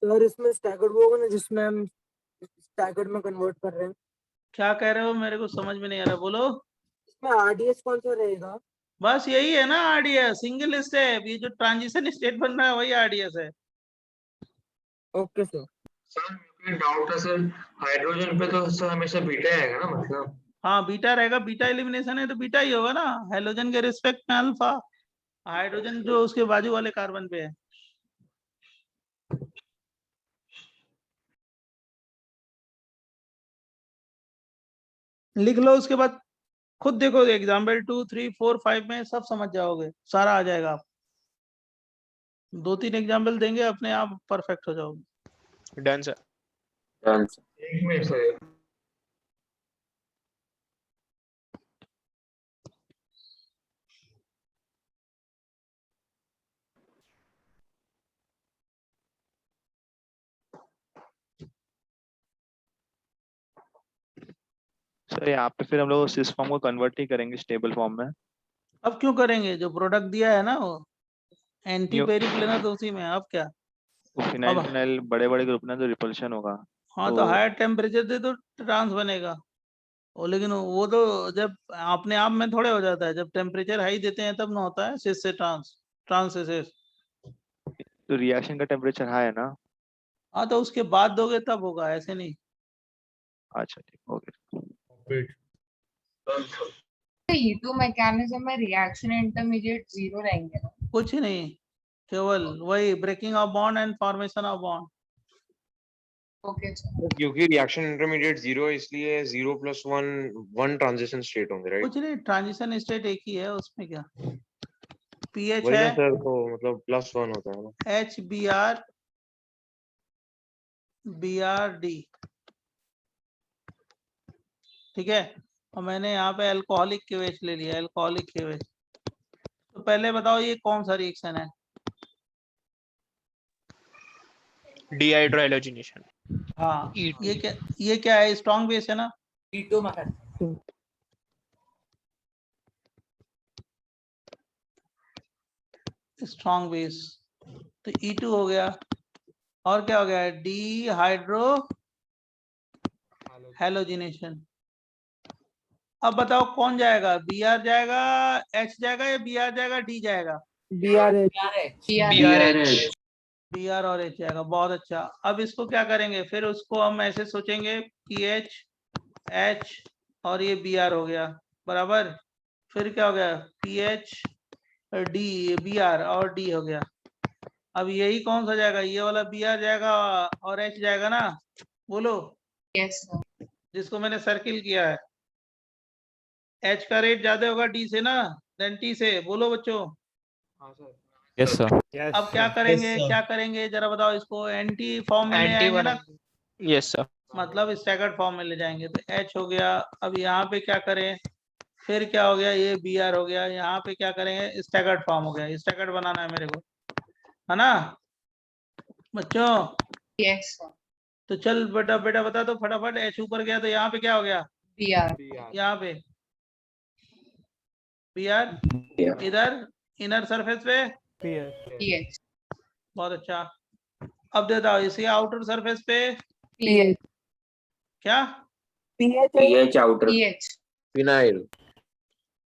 [SPEAKER 8] सर इसमें स्टैगर्ड वो होगा ना जिसमें हम स्टैगर्ड में कन्वर्ट कर रहे हैं।
[SPEAKER 2] क्या कह रहे हो, मेरे को समझ में नहीं आ रहा, बोलो।
[SPEAKER 8] इसमें आरडीएस कौन सा रहेगा?
[SPEAKER 2] बस यही है ना आरडीएस, सिंगल स्टेप, ये जो ट्रांजिशन स्टेट बन रहा है वही आरडीएस है।
[SPEAKER 8] Okay sir.
[SPEAKER 1] सर डाउट है सर, हाइड्रोजन पे तो सर हमेशा बीटा आएगा ना, मतलब
[SPEAKER 2] हाँ बीटा रहेगा, बीटा एलिमिनेशन है तो बीटा ही होगा ना, हेलोजन के रिस्पेक्ट में अल्फा, हाइड्रोजन जो उसके बाजू वाले कार्बन पे है। लिख लो, उसके बाद खुद देखो, एग्जाम्पल 2, 3, 4, 5 में सब समझ जाओगे, सारा आ जाएगा। आप 2-3 एग्जाम्पल देंगे, अपने आप परफेक्ट हो जाओगे।
[SPEAKER 11] Done sir.
[SPEAKER 9] Done sir.
[SPEAKER 1] एक मिनट सर,
[SPEAKER 12] सर यहाँ पे फिर हम लोग सिस फॉर्म को कन्वर्ट ही करेंगे स्टेबल फॉर्म में।
[SPEAKER 2] अब क्यों करेंगे, जो प्रोडक्ट दिया है ना वो एंटी पेरिप्लेनर, तो उसी में अब क्या।
[SPEAKER 12] फिनाइल
[SPEAKER 2] अब
[SPEAKER 12] फिनाइल बड़े बड़े ग्रुप ना तो रिपल्शन होगा।
[SPEAKER 2] हाँ तो हायर टेम्परेचर दे तो ट्रांस बनेगा वो, लेकिन वो तो जब अपने आप में थोड़े हो जाता है, जब टेम्परेचर हाई देते हैं तब ना होता है सिस से ट्रांस, ट्रांस से सिस।
[SPEAKER 12] तो रिएक्शन का टेम्परेचर हाई है ना।
[SPEAKER 2] हाँ तो उसके बाद दोगे तब होगा, ऐसे नहीं।
[SPEAKER 12] अच्छा ठीक हो गया।
[SPEAKER 13] E2 मैकेनिज्म में रिएक्शन इंटरमीडिएट जीरो रहेंगे ना?
[SPEAKER 2] कुछ नहीं, केवल वही breaking of bond and formation of bond.
[SPEAKER 13] Okay
[SPEAKER 9] क्योंकि रिएक्शन इंटरमीडिएट 0 है, इसलिए 0 + 1 ट्रांजिशन स्टेट होंगे, राइट?
[SPEAKER 2] कुछ नहीं, ट्रांजिशन स्टेट एक ही है, उसमें क्या। पीएच
[SPEAKER 9] वही
[SPEAKER 2] है
[SPEAKER 9] ना सर, तो मतलब +1 होता है ना।
[SPEAKER 2] HBr BrD, ठीक है। और मैंने यहाँ पे अल्कोहलिक केवेज ले लिया, अल्कोहलिक केवेज। तो पहले बताओ ये कौन सा रिएक्शन है।
[SPEAKER 11] डिहाइड्रोहाइलोजिनेशन।
[SPEAKER 2] हाँ ये क्या है, स्ट्रॉन्ग बेस है ना।
[SPEAKER 7] E2 mechanism.
[SPEAKER 2] स्ट्रॉन्ग बेस, तो E2 हो गया। और क्या हो गया, डिहाइड्रो हैलोजिनेशन। अब बताओ कौन जाएगा, Br जाएगा, H जाएगा, या Br जाएगा, D जाएगा। Br और H जाएगा, बहुत अच्छा। अब इसको क्या करेंगे, फिर उसको हम ऐसे सोचेंगे कि H H और ये Br हो गया बराबर। फिर क्या हो गया, PH D, Br और D हो गया। अब यही कौन सा जाएगा, ये वाला Br जाएगा और H जाएगा ना, बोलो।
[SPEAKER 13] Yes sir.
[SPEAKER 2] जिसको मैंने सर्किल किया है, H का रेट ज्यादा होगा D से ना, देन T से, बोलो बच्चों।
[SPEAKER 12] Yes sir.
[SPEAKER 2] अब क्या करेंगे, क्या करेंगे जरा बताओ, इसको एंटी फॉर्म में ले आएंगे ना,
[SPEAKER 11] यस सर।
[SPEAKER 2] मतलब स्टैगर्ड फॉर्म में ले जाएंगे, तो H हो गया। अब यहाँ पे क्या करें, फिर क्या हो गया, ये Br हो गया। यहाँ पे क्या करेंगे, स्टैगर्ड फॉर्म हो गया, स्टैगर्ड बनाना है मेरे को, है ना बच्चों।
[SPEAKER 13] Yes sir.
[SPEAKER 2] तो चल बेटा बेटा बता दो फटाफट, H ऊपर गया तो यहाँ पे क्या हो गया,
[SPEAKER 13] Br।
[SPEAKER 2] यहाँ पे Br, इधर इनर सरफेस पे
[SPEAKER 13] पीएच।
[SPEAKER 2] बहुत अच्छा। अब दे दो इसी आउटर सरफेस पे
[SPEAKER 13] पीएच।
[SPEAKER 2] क्या,
[SPEAKER 8] पीएच
[SPEAKER 9] आउटर
[SPEAKER 13] पीएच।
[SPEAKER 9] फिनाइल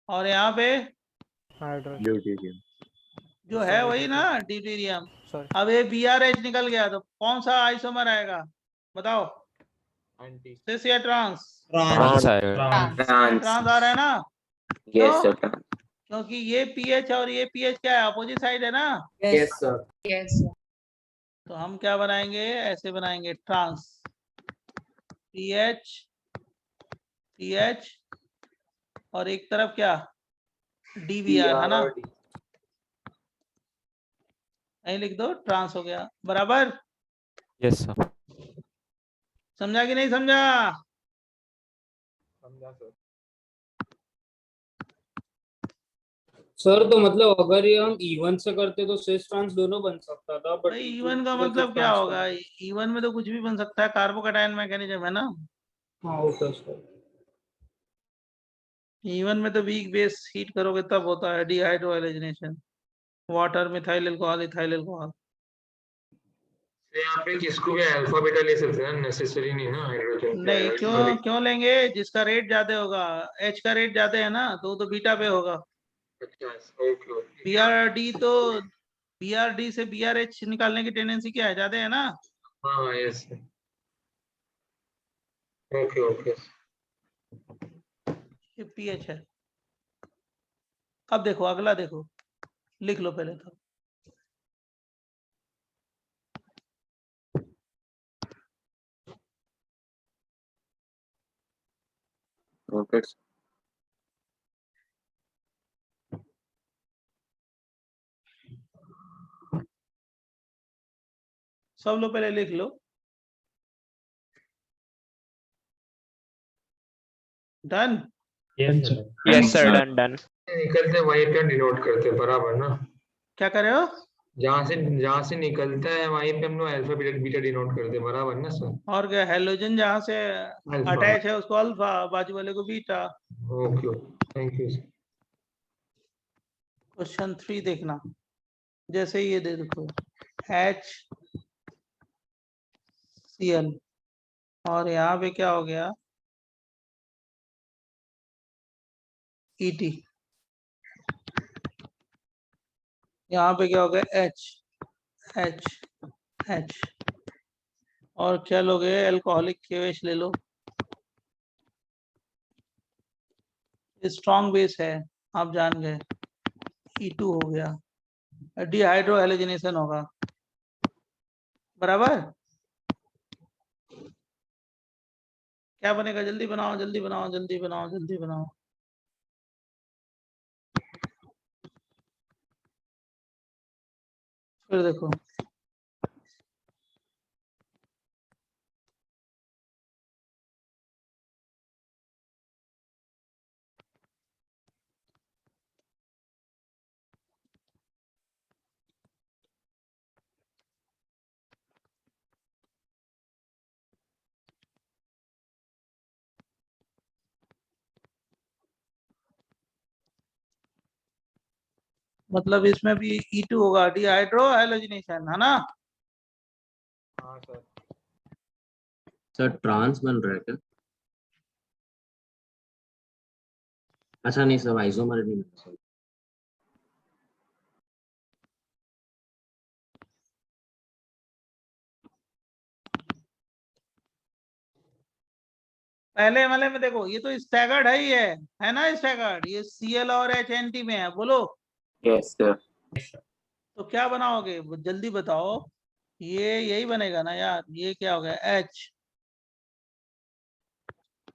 [SPEAKER 2] और यहाँ पे
[SPEAKER 9] ड्यूटेरियम।
[SPEAKER 2] जो है वही ना ड्यूटेरियम। अब ये BrH निकल गया तो कौन सा आइसोमर आएगा बताओ, सिस या ट्रांस।
[SPEAKER 12] ट्रांस
[SPEAKER 2] ट्रांस आ रहा है ना,
[SPEAKER 9] यस
[SPEAKER 2] क्यों?
[SPEAKER 9] सर।
[SPEAKER 2] क्योंकि ये पीएच और ये पीएच क्या है, अपोजिट साइड है ना।
[SPEAKER 7] Yes sir.
[SPEAKER 13] Yes sir.
[SPEAKER 2] तो हम क्या बनाएंगे, ऐसे बनाएंगे, ट्रांस पीएच पीएच और एक तरफ क्या DBr, है ना। यही लिख दो, ट्रांस हो गया बराबर।
[SPEAKER 12] Yes sir.
[SPEAKER 2] समझा कि नहीं समझा।
[SPEAKER 1] समझा सर।
[SPEAKER 3] सर तो मतलब अगर ये हम E1 से करते तो सिस ट्रांस दोनों बन सकता था, बट
[SPEAKER 2] भाई E1 का मतलब क्या होगा, E1 में तो कुछ भी बन सकता है, कार्बोकैटायन मैकेनिज्म है ना।
[SPEAKER 3] हाँ ओके सर।
[SPEAKER 2] E1 में तो वीक बेस हीट करोगे तब होता है dehydrohalogenation, water methyl alcohol ethyl alcohol.
[SPEAKER 1] तो यहाँ पे किसको भी अल्फा बीटा ले सकते हैं, नेसेसरी नहीं ना हाइड्रोजन पे।
[SPEAKER 2] नहीं, क्यों लेंगे? जिसका रेट ज्यादा होगा, H का रेट ज्यादा है ना, तो वो तो बीटा पे होगा।
[SPEAKER 1] अच्छा, ओके ओके।
[SPEAKER 2] BRD तो BRD से BRH निकालने की टेंडेंसी क्या है, ज्यादा है ना।
[SPEAKER 1] हाँ यस, ओके ओके।
[SPEAKER 2] ये pH है। अब देखो अगला, देखो लिख लो पहले तो।
[SPEAKER 9] ओके।
[SPEAKER 2] सब लोग पहले लिख लो। Done.
[SPEAKER 11] Yes sir, done done.
[SPEAKER 1] निकलते वहीं पे डिनोट करते बराबर ना।
[SPEAKER 2] क्या कर रहे हो?
[SPEAKER 1] जहाँ से निकलता है वहीं पे हम लोग अल्फा बीटा डिनोट करते बराबर ना सर।
[SPEAKER 2] और क्या, हेलोजन जहाँ से
[SPEAKER 1] अल्फा।
[SPEAKER 2] अटैच है उसको अल्फा, बाजू वाले को beta.
[SPEAKER 1] Okay okay, thank you sir.
[SPEAKER 2] Question 3 देखना, जैसे ये दे देखो HCl और यहाँ पे क्या हो गया ET, यहाँ पे क्या हो गया H और क्या लोगे, अल्कोहलिक KOH ले लो। स्ट्रॉन्ग बेस है, आप जान गए, E2 हो गया, डिहाइड्रो हैलोजिनेशन होगा बराबर। क्या बनेगा? जल्दी बनाओ जल्दी बनाओ जल्दी बनाओ जल्दी बनाओ। फिर देखो मतलब इसमें भी E2 होगा, डिहाइड्रो हैलोजिनेशन है ना।
[SPEAKER 1] हाँ सर।
[SPEAKER 6] सर ट्रांस बन रहा है क्या? अच्छा नहीं सर, आइसोमर नहीं बन सर।
[SPEAKER 2] पहले वाले में देखो, ये तो स्टैगर्ड है ना स्टैगर्ड, ये Cl और H एंटी में है, बोलो।
[SPEAKER 9] Yes sir.
[SPEAKER 2] तो क्या बनाओगे, जल्दी बताओ। ये यही बनेगा ना यार, ये क्या हो गया H,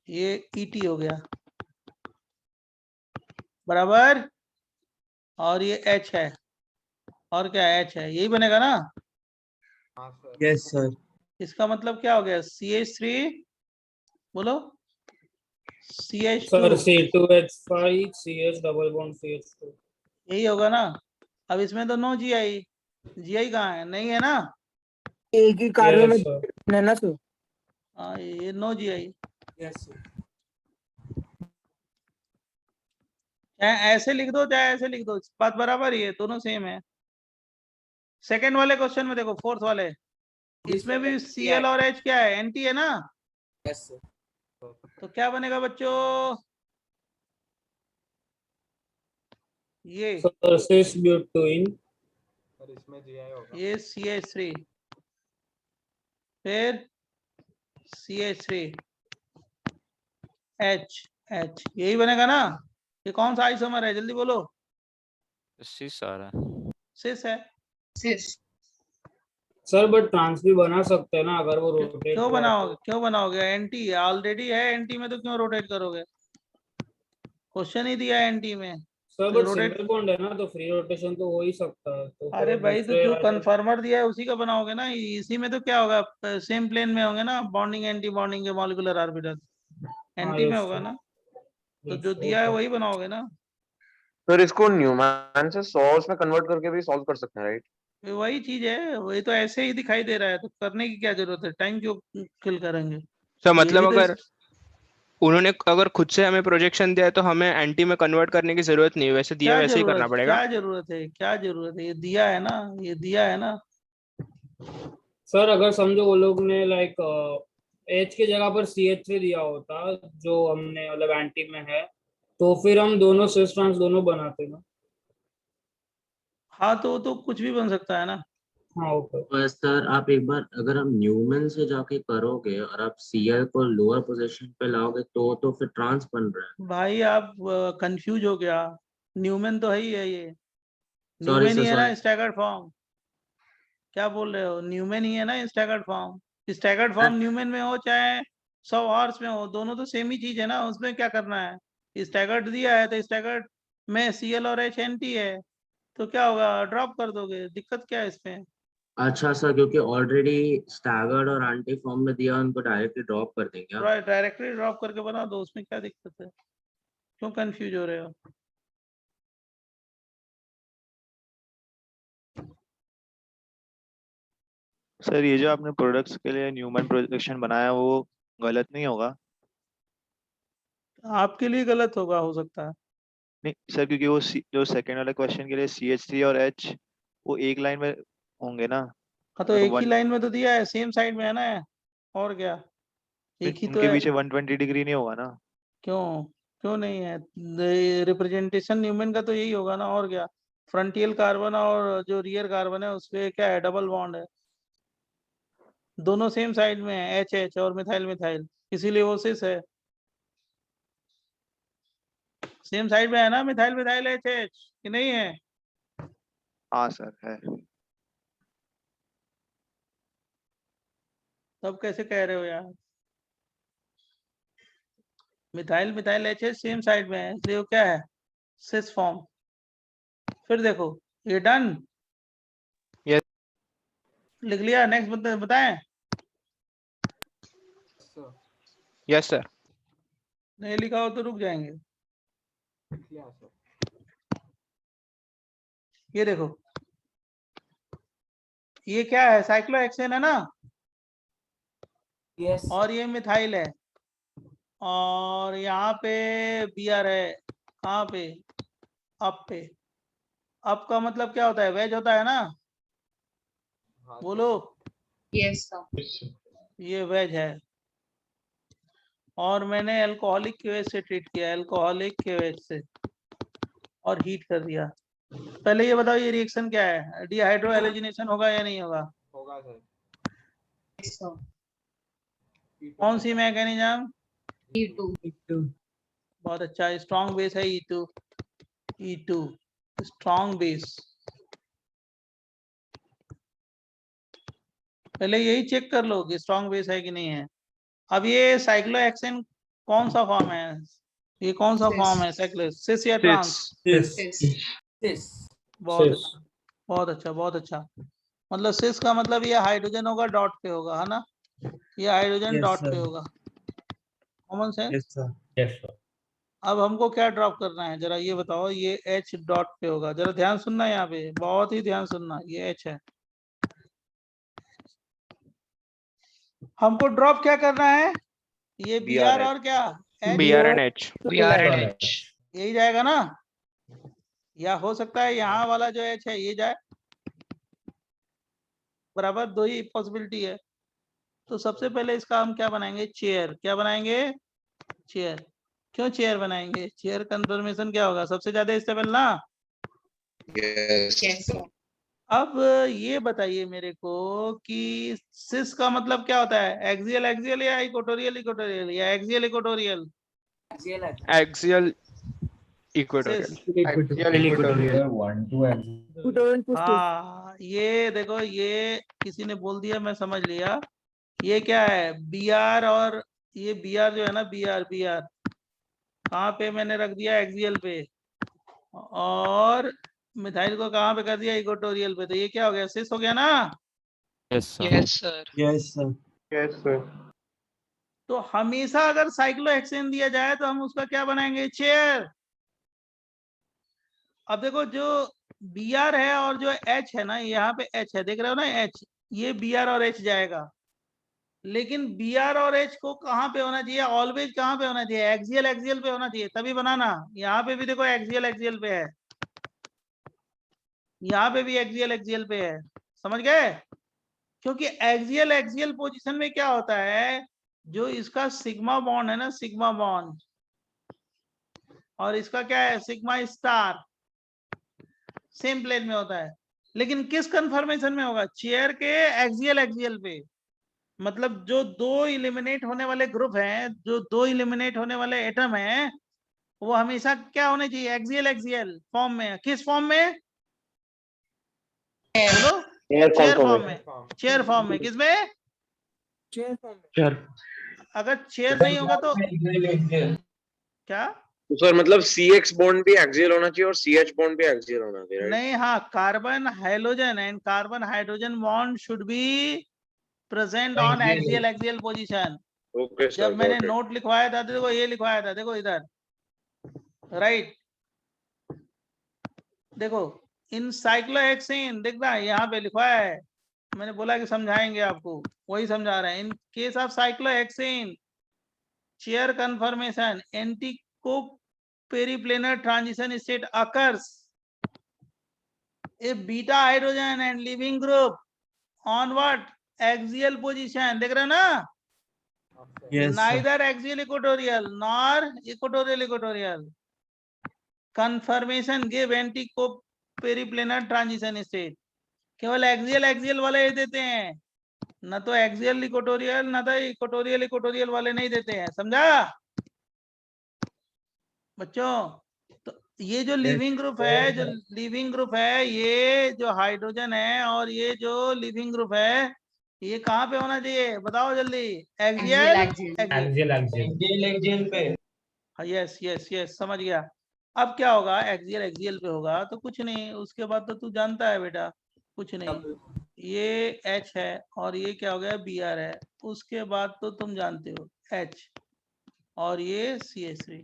[SPEAKER 2] ये ET हो गया बराबर, और ये H है, और क्या H है, यही बनेगा ना।
[SPEAKER 1] हाँ सर।
[SPEAKER 5] Yes sir.
[SPEAKER 2] इसका मतलब क्या हो गया, CH3 बोलो, CH2
[SPEAKER 3] sir C2H5 CH double bond CH2
[SPEAKER 2] यही होगा ना। अब इसमें तो नो GI कहाँ है, नहीं है ना।
[SPEAKER 8] एक ही कार्बन
[SPEAKER 3] यस सर।
[SPEAKER 8] में है ना सर।
[SPEAKER 2] हाँ, ये नो GI।
[SPEAKER 3] यस
[SPEAKER 2] चाहे ऐसे लिख दो चाहे ऐसे लिख दो, बात बराबर ही है, दोनों सेम है। सेकंड वाले क्वेश्चन में देखो, फोर्थ वाले, इसमें भी Cl और H क्या है, एंटी है ना।
[SPEAKER 4] Yes sir.
[SPEAKER 2] तो क्या बनेगा बच्चों, ये
[SPEAKER 3] सर सिस ब्यूटेन।
[SPEAKER 1] सर इसमें जीआई होगा।
[SPEAKER 2] ये CH3 फिर CH3 H यही बनेगा ना। ये कौन सा आइसोमर है, जल्दी बोलो।
[SPEAKER 12] सिस आ रहा है।
[SPEAKER 2] सिस है।
[SPEAKER 13] सिस।
[SPEAKER 3] सर बट ट्रांस भी बना सकते हैं ना अगर वो रोटेट
[SPEAKER 2] क्यों
[SPEAKER 3] हुआ है
[SPEAKER 2] बनाओगे,
[SPEAKER 3] तो।
[SPEAKER 2] क्यों बनाओगे, एंटी ऑलरेडी है एंटी में, तो क्यों रोटेट करोगे, क्वेश्चन ही दिया है एंटी में।
[SPEAKER 3] सर
[SPEAKER 2] तो
[SPEAKER 3] बट
[SPEAKER 2] रोटेट,
[SPEAKER 3] सिंगल बॉन्ड है ना, तो फ्री रोटेशन तो हो ही सकता है, तो
[SPEAKER 2] अरे
[SPEAKER 3] फिर
[SPEAKER 2] भाई तो
[SPEAKER 3] दूसरे
[SPEAKER 2] जो कन्फर्मर दिया है उसी का बनाओगे ना, इसी में तो क्या होगा, सेम प्लेन में होंगे ना, बॉन्डिंग एंटी बॉन्डिंग के मॉलिक्यूलर ऑर्बिटल
[SPEAKER 3] हाँ
[SPEAKER 2] एंटी में
[SPEAKER 3] यस
[SPEAKER 2] होगा
[SPEAKER 3] सर।
[SPEAKER 2] ना, तो
[SPEAKER 3] यस
[SPEAKER 2] जो दिया है
[SPEAKER 3] ओके।
[SPEAKER 2] वही बनाओगे ना।
[SPEAKER 9] सर इसको न्यूमैन से सॉल्व में कन्वर्ट करके भी सॉल्व कर सकते हैं राइट?
[SPEAKER 2] वही चीज है, वही तो ऐसे ही दिखाई दे रहा है, तो करने की क्या जरूरत है, टाइम क्यों किल करेंगे।
[SPEAKER 11] सर
[SPEAKER 2] ये
[SPEAKER 11] मतलब
[SPEAKER 2] भी तो
[SPEAKER 11] अगर उन्होंने अगर खुद से हमें प्रोजेक्शन दिया है तो हमें एंटी में कन्वर्ट करने की जरूरत नहीं है, वैसे दिया वैसे ही करना पड़ेगा।
[SPEAKER 2] क्या जरूरत है, क्या जरूरत है, ये दिया है ना, ये दिया है ना।
[SPEAKER 3] सर अगर समझो वो लोग ने लाइक H की जगह पर CH3 दिया होता जो हमने मतलब एंटी में है, तो फिर हम दोनों सिस ट्रांस दोनों बनाते ना।
[SPEAKER 2] हाँ तो कुछ भी बन सकता है ना।
[SPEAKER 3] हाँ ओके।
[SPEAKER 6] पर सर आप एक बार अगर हम न्यूमन से जाके करोगे और आप Cl को लोअर पोजीशन पे लाओगे तो फिर ट्रांस बन रहा है।
[SPEAKER 2] भाई आप कंफ्यूज हो गया, न्यूमन तो है ही है ये,
[SPEAKER 6] सॉरी
[SPEAKER 2] न्यूमन
[SPEAKER 6] सर
[SPEAKER 2] ही है ना
[SPEAKER 6] सॉरी।
[SPEAKER 2] Staggered form. क्या बोल रहे हो, न्यूमन ही है ना staggered form. Staggered form Newman में हो चाहे 100 हॉर्स में हो, दोनों तो सेम ही चीज है ना, उसमें क्या करना है। स्टैगर्ड दिया है तो स्टैगर्ड में Cl और H एंटी है, तो क्या होगा, ड्रॉप कर दोगे, दिक्कत क्या है इसमें।
[SPEAKER 6] अच्छा सर, क्योंकि ऑलरेडी स्टैगर्ड और एंटी फॉर्म में दिया, उनको डायरेक्टली ड्रॉप कर देंगे आप?
[SPEAKER 2] डायरेक्टली ड्रॉप करके बना दो, उसमें क्या दिक्कत है, क्यों कंफ्यूज हो रहे हो।
[SPEAKER 12] सर ये जो आपने प्रोडक्ट्स के लिए न्यूमन प्रोजेक्शन बनाया वो गलत नहीं होगा?
[SPEAKER 2] आपके लिए गलत होगा, हो सकता है।
[SPEAKER 12] नहीं सर, क्योंकि वो जो सेकंड वाले क्वेश्चन के लिए CH3 और H वो एक लाइन में होंगे ना,
[SPEAKER 2] हाँ तो
[SPEAKER 12] मतलब
[SPEAKER 2] एक ही लाइन में तो दिया है, सेम साइड में है ना, और क्या, एक ही तो
[SPEAKER 12] उनके
[SPEAKER 2] है।
[SPEAKER 12] पीछे 120 डिग्री नहीं होगा ना?
[SPEAKER 2] क्यों, क्यों नहीं है, रिप्रेजेंटेशन न्यूमन का तो यही होगा ना, और क्या। फ्रंटियल कार्बन और जो रियर कार्बन है उसपे क्या है, डबल बॉन्ड है, दोनों सेम साइड में है, एच एच और मिथाइल मिथाइल, इसीलिए वो सिस है, सेम साइड में है ना, मिथाइल मिथाइल एच एच, कि नहीं है।
[SPEAKER 12] हाँ सर है।
[SPEAKER 2] तब कैसे कह रहे हो यार, methyl methyl H H same side में है, इसलिए वो क्या है, सिस फॉर्म। फिर देखो, ये डन,
[SPEAKER 11] यस
[SPEAKER 2] लिख लिया, नेक्स्ट बताएं।
[SPEAKER 11] Yes sir.
[SPEAKER 2] नहीं लिखा हो तो रुक जाएंगे। ये देखो, ये क्या है, साइक्लोहेक्सेन है ना,
[SPEAKER 7] यस
[SPEAKER 2] और ये मिथाइल है, और यहाँ पे Br है, कहाँ पे, अप पे। अप का मतलब क्या होता है, वेज होता है ना, बोलो।
[SPEAKER 13] Yes sir.
[SPEAKER 2] ये वेज है, और मैंने अल्कोहलिक के वेज से ट्रीट किया, अल्कोहलिक के वेज से, और हीट कर दिया। पहले ये बताओ, ये रिएक्शन क्या है, डिहाइड्रो एलिजिनेशन होगा या नहीं होगा।
[SPEAKER 9] होगा सर।
[SPEAKER 13] Yes sir.
[SPEAKER 2] कौन सी मैकेनिज्म,
[SPEAKER 13] E2।
[SPEAKER 2] बहुत अच्छा, स्ट्रॉन्ग बेस है E2, E2 स्ट्रॉन्ग बेस। पहले यही चेक कर लो कि स्ट्रॉन्ग बेस है कि नहीं है। अब ये साइक्लोहेक्सेन कौन सा फॉर्म है, ये कौन सा फॉर्म है, साइक्लो सिस या ट्रांस।
[SPEAKER 7] सिस
[SPEAKER 2] बहुत अच्छा, बहुत अच्छा, बहुत अच्छा। मतलब सिस का मतलब ये हाइड्रोजन होगा, डॉट पे होगा, है ना, ये हाइड्रोजन डॉट पे होगा, कॉमन सेंस। अब हमको क्या ड्रॉप करना है, जरा ये बताओ, ये H डॉट पे होगा, जरा ध्यान सुनना, यहाँ पे बहुत ही ध्यान सुनना, ये H है, हमको ड्रॉप क्या करना है, ये Br और क्या
[SPEAKER 11] BRNH।
[SPEAKER 2] यही जाएगा ना, या हो सकता है यहाँ वाला जो H है ये जाए, बराबर, दो ही पॉसिबिलिटी है। तो सबसे पहले इसका हम क्या बनाएंगे, चेयर, क्या बनाएंगे, चेयर। क्यों चेयर बनाएंगे, चेयर कंफर्मेशन क्या होगा, सबसे ज्यादा स्टेबल ना।
[SPEAKER 13] Yes sir.
[SPEAKER 2] अब ये बताइए मेरे को कि सिस का मतलब क्या होता है, एक्सियल एक्सियल या इक्वेटोरियल इक्वेटोरियल, या एक्सियल इक्वेटोरियल।
[SPEAKER 11] Axial equatorial.
[SPEAKER 2] हाँ ये देखो, ये किसी ने बोल दिया, मैं समझ लिया, ये क्या है, Br, और ये Br जो है ना, Br कहाँ पे मैंने रख दिया, एक्सियल पे, और मिथाइल को कहाँ पे कर दिया, इक्वेटोरियल पे, तो ये क्या हो गया, सिस हो गया ना।
[SPEAKER 11] Yes sir.
[SPEAKER 9] Yes sir.
[SPEAKER 2] तो हमेशा अगर साइक्लोहेक्सेन दिया जाए तो हम उसका क्या बनाएंगे, चेयर। अब देखो, जो Br है और जो H है ना, यहाँ पे H है, देख रहे हो ना H, ये Br और H जाएगा, लेकिन Br और H को कहाँ पे होना चाहिए, ऑलवेज कहाँ पे होना चाहिए, एक्सियल एक्सियल पे होना चाहिए, तभी बनाना। यहाँ पे भी देखो एक्सियल एक्सियल पे है, यहाँ पे भी एक्सियल एक्सियल पे है, समझ गए। क्योंकि एक्सियल एक्सियल पोजीशन में क्या होता है, जो इसका सिग्मा बॉन्ड है ना, सिग्मा बॉन्ड, और इसका क्या है, सिग्मा स्टार, सेम प्लेन में होता है। लेकिन किस कन्फर्मेशन में होगा, चेयर के एक्सियल एक्सियल पे। मतलब जो दो इलिमिनेट होने वाले ग्रुप हैं, जो दो इलिमिनेट होने वाले एटम हैं, वो हमेशा क्या होने चाहिए, एक्सियल एक्सियल फॉर्म में। किस फॉर्म में बोलो, चेयर फॉर्म में, चेयर फॉर्म में। किसमें,
[SPEAKER 8] चेयर फॉर्म में।
[SPEAKER 9] सर
[SPEAKER 2] अगर चेयर नहीं होगा तो क्या,
[SPEAKER 9] तो सर मतलब CX बॉन्ड भी एक्सियल होना चाहिए और CH बॉन्ड भी एक्सियल होना चाहिए, राइट?
[SPEAKER 2] नहीं, हाँ, carbon hydrogen and carbon hydrogen bond should be present on axial axial position.
[SPEAKER 9] Okay sir,
[SPEAKER 2] जब मैंने
[SPEAKER 9] गॉट इट।
[SPEAKER 2] नोट लिखवाया था, देखो ये लिखवाया था, देखो इधर, राइट, देखो इन साइक्लोहेक्सेन, देखना यहाँ पे लिखवाया है, मैंने बोला कि समझाएंगे आपको, वही समझा रहे हैं। In case of cyclohexane chair conformation anti periplanar transition state occurs if beta hydrogen and leaving group on what, axial position, देख रहे हो ना, neither axial equatorial nor equatorial equatorial conformation give antico periplanar transition state। केवल axial axial वाले ही देते हैं, न तो एक्सियल इक्वेटोरियल न तो इक्वेटोरियल इक्वेटोरियल वाले नहीं देते हैं, समझा बच्चों। तो ये जो लिविंग ग्रुप है, जो लिविंग ग्रुप है, ये जो हाइड्रोजन है और ये जो लिविंग ग्रुप है, ये कहाँ पे होना चाहिए, बताओ जल्दी, एक्सियल एक्सियल पे। यस यस यस, समझ गया। अब क्या होगा, एक्सियल एक्सियल पे होगा तो कुछ नहीं, उसके बाद तो तू जानता है बेटा, कुछ नहीं, ये H है और ये क्या हो गया, Br है, उसके बाद तो तुम जानते हो H और ये CH3।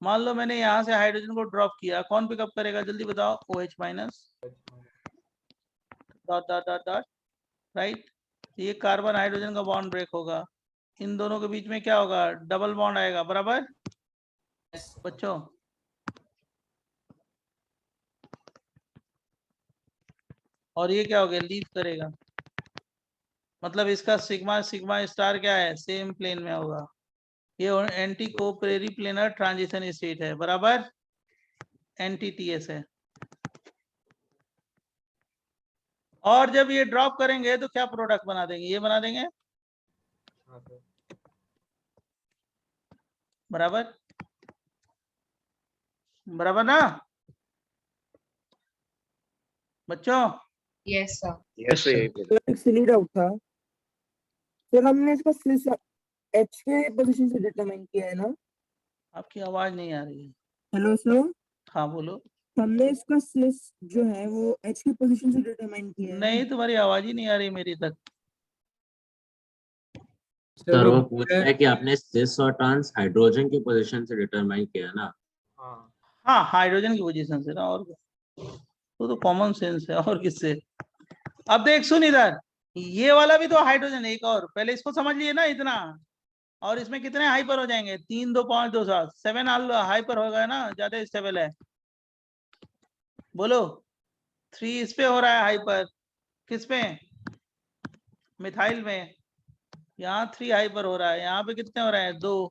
[SPEAKER 2] मान लो मैंने यहाँ से हाइड्रोजन को ड्रॉप किया, कौन पिकअप करेगा जल्दी बताओ, OH minus dot dot dot dot, right. ये कार्बन हाइड्रोजन का बॉन्ड ब्रेक होगा, इन दोनों के बीच में क्या होगा, डबल बॉन्ड आएगा, बराबर बच्चों। और ये क्या हो गया, लीव करेगा, मतलब इसका सिग्मा सिग्मा स्टार क्या है, सेम प्लेन में होगा। ये एंटी कोपेरी प्लेनर ट्रांजिशन स्टेट है, बराबर, NTTS है। और जब ये ड्रॉप करेंगे तो क्या प्रोडक्ट बना देंगे, ये बना देंगे, बराबर बराबर ना बच्चों।
[SPEAKER 13] Yes sir.
[SPEAKER 9] Yes sir.
[SPEAKER 8] एक सिली डाउट था सर, हमने इसका सिस H के पोजीशन से डिटरमाइन किया है ना।
[SPEAKER 2] आपकी आवाज नहीं आ रही है।
[SPEAKER 8] Hello sir.
[SPEAKER 2] हाँ बोलो।
[SPEAKER 8] हमने इसका सिस जो है वो H की पोजीशन से डिटरमाइन किया है।
[SPEAKER 2] नहीं, तुम्हारी आवाज ही नहीं आ रही मेरी तक।
[SPEAKER 6] सर वो पूछ रहा है कि आपने सिस और ट्रांस हाइड्रोजन की पोजीशन से डिटरमाइन किया ना।
[SPEAKER 2] हाँ, हाइड्रोजन की पोजीशन से ना, और तो कॉमन सेंस है, और किससे। अब देख सुन इधर, ये वाला भी तो हाइड्रोजन है एक, और पहले इसको समझ लिए ना इतना, और इसमें कितने हाइपर हो जाएंगे, 3 2 5 2 7 7 हाइपर होगा ना, ज्यादा स्टेबल है, बोलो। 3 इस पे हो रहा है हाइपर, किस पे, मिथाइल में, यहाँ 3 हाइपर हो रहा है, यहाँ पे कितने हो रहे हैं, 2,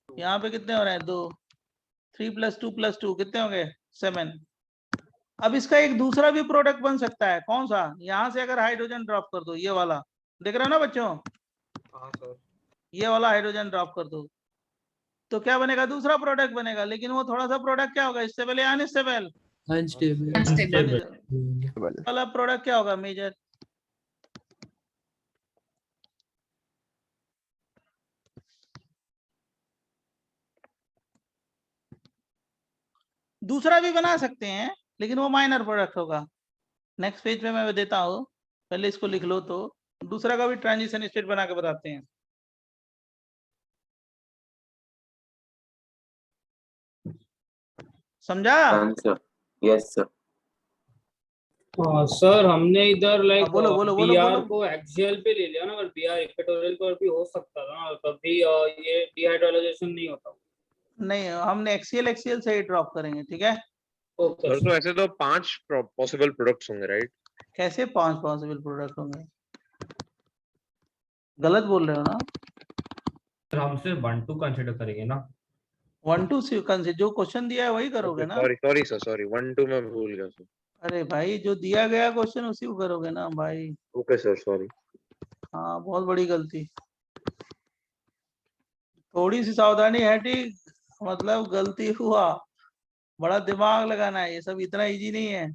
[SPEAKER 2] यहाँ पे कितने हो रहे हैं, 2, 3 + 2 कितने हो गए, 7। अब इसका एक दूसरा भी प्रोडक्ट बन सकता है, कौन सा, यहाँ से अगर हाइड्रोजन ड्रॉप कर दो, ये वाला देख रहे हो ना बच्चों, ये वाला हाइड्रोजन ड्रॉप कर दो तो क्या बनेगा, दूसरा प्रोडक्ट बनेगा, लेकिन वो थोड़ा सा प्रोडक्ट क्या होगा, स्टेबल या अनस्टेबल, अनस्टेबल वाला प्रोडक्ट क्या होगा, मेजर। दूसरा भी बना सकते हैं, लेकिन वो माइनर प्रोडक्ट होगा, नेक्स्ट पेज पे मैं देता हूँ, पहले इसको लिख लो, तो दूसरा का भी ट्रांजिशन स्टेट बना के बताते हैं। समझा।
[SPEAKER 4] Yes sir.
[SPEAKER 3] सर हमने इधर लाइक
[SPEAKER 2] बोलो बोलो बोलो
[SPEAKER 3] BR
[SPEAKER 2] बोलो।
[SPEAKER 3] को एक्सियल पे ले लिया ना, अगर BR इक्वेटोरियल पर भी हो सकता था ना, तभी ये डिहाइड्रोलाइजेशन नहीं होता।
[SPEAKER 2] नहीं, हमने एक्सियल एक्सियल से ही ड्रॉप करेंगे, ठीक है।
[SPEAKER 3] ओके
[SPEAKER 9] सर तो ऐसे तो 5 पॉसिबल प्रोडक्ट्स होंगे, राइट?
[SPEAKER 2] कैसे 5 पॉसिबल प्रोडक्ट होंगे, गलत बोल रहे हो ना?
[SPEAKER 14] सर हम सिर्फ 1 2 कंसीडर करेंगे ना।
[SPEAKER 2] 1 2 से जो क्वेश्चन दिया है वही करोगे ना?
[SPEAKER 9] सॉरी सॉरी सर, सॉरी 1 2 मैं भूल गया सर।
[SPEAKER 2] अरे भाई जो दिया गया क्वेश्चन उसी को करोगे ना भाई।
[SPEAKER 9] Okay sir, sorry.
[SPEAKER 2] हाँ बहुत बड़ी गलती। थोड़ी सी सावधानी है ठीक, मतलब गलती हुआ, बड़ा दिमाग लगाना है, ये सब इतना इजी नहीं है।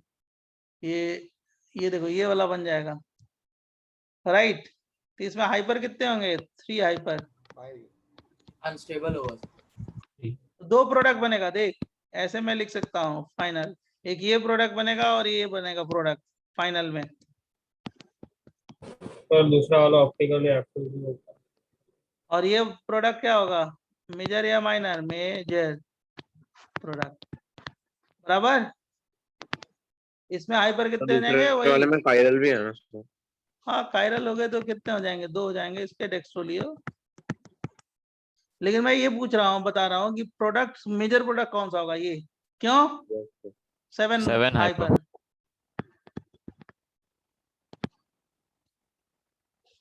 [SPEAKER 2] ये देखो ये वाला बन जाएगा राइट। तो इसमें हाइपर कितने होंगे? 3 हाइपर।
[SPEAKER 7] अनस्टेबल होगा।
[SPEAKER 2] तो 2 प्रोडक्ट बनेगा देख, ऐसे मैं लिख सकता हूँ फाइनल। एक ये प्रोडक्ट बनेगा और ये बनेगा प्रोडक्ट फाइनल में।
[SPEAKER 3] तो दूसरा वाला ऑप्टिकल एक्टिविटी होता है।
[SPEAKER 2] और ये प्रोडक्ट क्या होगा? मेजर या माइनर? मेजर प्रोडक्ट, बराबर। इसमें हाइपर कितने हो
[SPEAKER 9] दूसरे
[SPEAKER 2] जाएंगे?
[SPEAKER 9] वाले
[SPEAKER 2] वही।
[SPEAKER 9] में कायरल भी है ना सर?
[SPEAKER 2] हाँ कायरल हो गए तो कितने हो जाएंगे? 2 हो जाएंगे इसके डेक्स्ट्रोलियो। लेकिन मैं ये पूछ रहा हूँ, बता रहा हूँ कि प्रोडक्ट, मेजर प्रोडक्ट कौन सा होगा? ये क्यों? 7 हाइपर।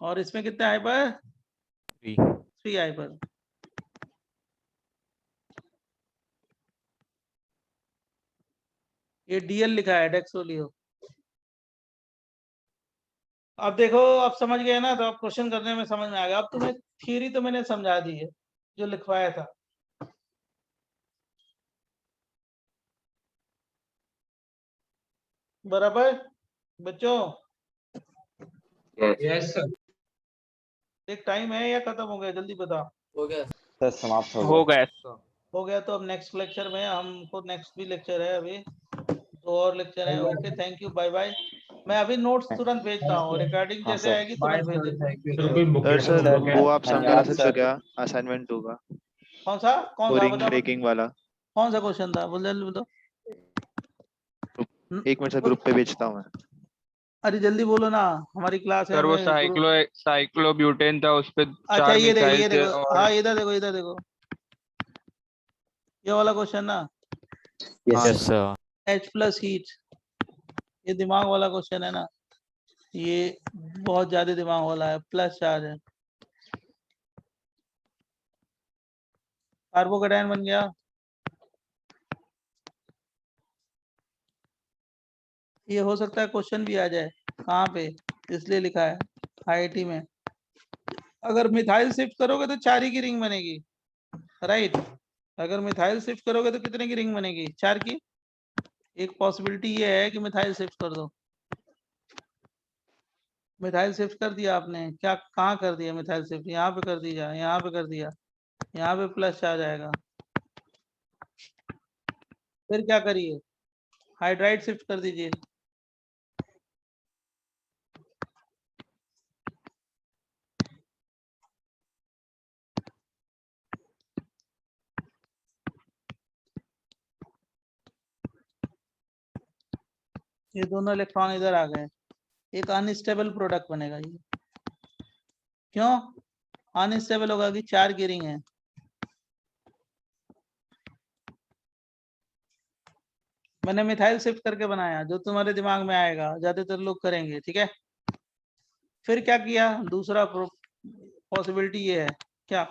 [SPEAKER 2] और इसमें कितने हाइपर? 3 हाइपर। ये डीएल लिखा है, डेक्सोलियो। अब देखो, अब समझ गए ना, तो अब क्वेश्चन करने में समझ में आ गया। अब तुम्हें थियरी तो मैंने समझा दी है जो लिखवाया था। बराबर बच्चों?
[SPEAKER 1] Yes sir.
[SPEAKER 2] एक टाइम है या खत्म हो गया? जल्दी बता।
[SPEAKER 7] हो गया
[SPEAKER 5] सर समाप्त हो
[SPEAKER 11] हो
[SPEAKER 5] गया।
[SPEAKER 11] गया।
[SPEAKER 2] हो गया तो अब नेक्स्ट लेक्चर में, हमको नेक्स्ट भी लेक्चर है अभी, 2 और लेक्चर है। Okay thank you, bye bye. मैं अभी नोट्स तुरंत भेजता हूँ, रिकॉर्डिंग
[SPEAKER 5] हाँ
[SPEAKER 2] जैसे
[SPEAKER 5] सर।
[SPEAKER 2] आएगी
[SPEAKER 1] बाय
[SPEAKER 2] तुरंत भेज
[SPEAKER 1] सर,
[SPEAKER 2] देता हूँ।
[SPEAKER 1] Thank you
[SPEAKER 14] sir
[SPEAKER 1] sir.
[SPEAKER 14] कोई बुक
[SPEAKER 12] सर सर
[SPEAKER 14] बुक
[SPEAKER 12] वो आप समझा
[SPEAKER 5] धन्यवाद
[SPEAKER 12] सकते हो
[SPEAKER 5] सर।
[SPEAKER 12] क्या असाइनमेंट 2 का?
[SPEAKER 2] कौन सा
[SPEAKER 12] वो रिंग
[SPEAKER 2] बता,
[SPEAKER 12] ब्रेकिंग वाला।
[SPEAKER 2] कौन सा क्वेश्चन था? बोल जल्दी बताओ।
[SPEAKER 12] 1 मिनट से ग्रुप पे भेजता हूँ मैं।
[SPEAKER 2] अरे जल्दी बोलो ना, हमारी क्लास है,
[SPEAKER 11] सर वो
[SPEAKER 2] हमें ग्रुप।
[SPEAKER 11] साइक्लोब्यूटेन था, उस पे
[SPEAKER 2] अच्छा
[SPEAKER 11] 4
[SPEAKER 2] ये देखो,
[SPEAKER 11] मिथाइल
[SPEAKER 2] ये
[SPEAKER 11] थे
[SPEAKER 2] देखो,
[SPEAKER 11] और
[SPEAKER 2] हाँ इधर देखो, इधर देखो, ये वाला क्वेश्चन ना,
[SPEAKER 5] yes sir.
[SPEAKER 2] H plus heat, ये दिमाग वाला क्वेश्चन है ना, ये बहुत ज्यादा दिमाग वाला है, प्लस चार्ज है। कार्बोकेटायन बन गया। ये हो सकता है क्वेश्चन भी आ जाए, कहाँ पे, इसलिए लिखा है आईआईटी में। अगर मिथाइल शिफ्ट करोगे तो 4 ही की रिंग बनेगी, राइट। अगर मिथाइल शिफ्ट करोगे तो कितने की रिंग बनेगी? 4 की। एक पॉसिबिलिटी ये है कि मिथाइल शिफ्ट कर दो। मिथाइल शिफ्ट कर दिया आपने, क्या कहाँ कर दिया मिथाइल शिफ्ट? यहाँ पे कर दिया, यहाँ पे कर दिया, यहाँ पे प्लस आ जाएगा। फिर क्या करिए, हाइड्राइड शिफ्ट कर दीजिए। ये दोनों इलेक्ट्रॉन इधर आ गए, एक अनस्टेबल प्रोडक्ट बनेगा ये। क्यों अनस्टेबल होगा? कि 4 की रिंग है। मैंने मिथाइल शिफ्ट करके बनाया, जो तुम्हारे दिमाग में आएगा, ज्यादातर लोग करेंगे, ठीक है। फिर क्या किया? दूसरा पॉसिबिलिटी ये है, क्या?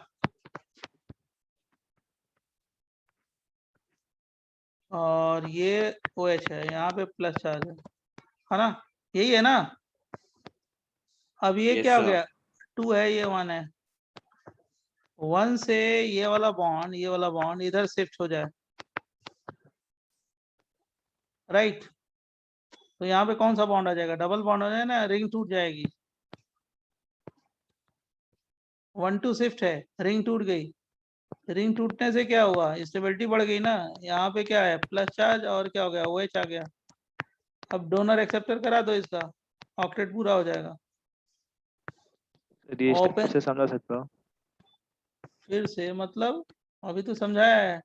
[SPEAKER 2] और ये OH है, यहाँ पे प्लस चार्ज है ना, यही है ना। अब ये
[SPEAKER 4] Yes,
[SPEAKER 2] क्या हो
[SPEAKER 4] sir.
[SPEAKER 2] गया? 2 है, ये 1 है। 1 से ये वाला बॉन्ड इधर शिफ्ट हो जाए, राइट। तो यहाँ पे कौन सा बॉन्ड आ जाएगा? डबल बॉन्ड हो जाए ना, रिंग टूट जाएगी। 1 2 शिफ्ट है, रिंग टूट गई। रिंग टूटने से क्या हुआ? स्टेबिलिटी बढ़ गई ना। यहाँ पे क्या है? प्लस चार्ज, और क्या हो गया? OH आ गया। अब डोनर एक्सेप्टर करा दो इसका, ऑक्टेट पूरा हो जाएगा।
[SPEAKER 12] ये स्टेप
[SPEAKER 2] ओपन
[SPEAKER 12] से समझा सकता हूँ।
[SPEAKER 2] फिर से मतलब, अभी तो समझाया है।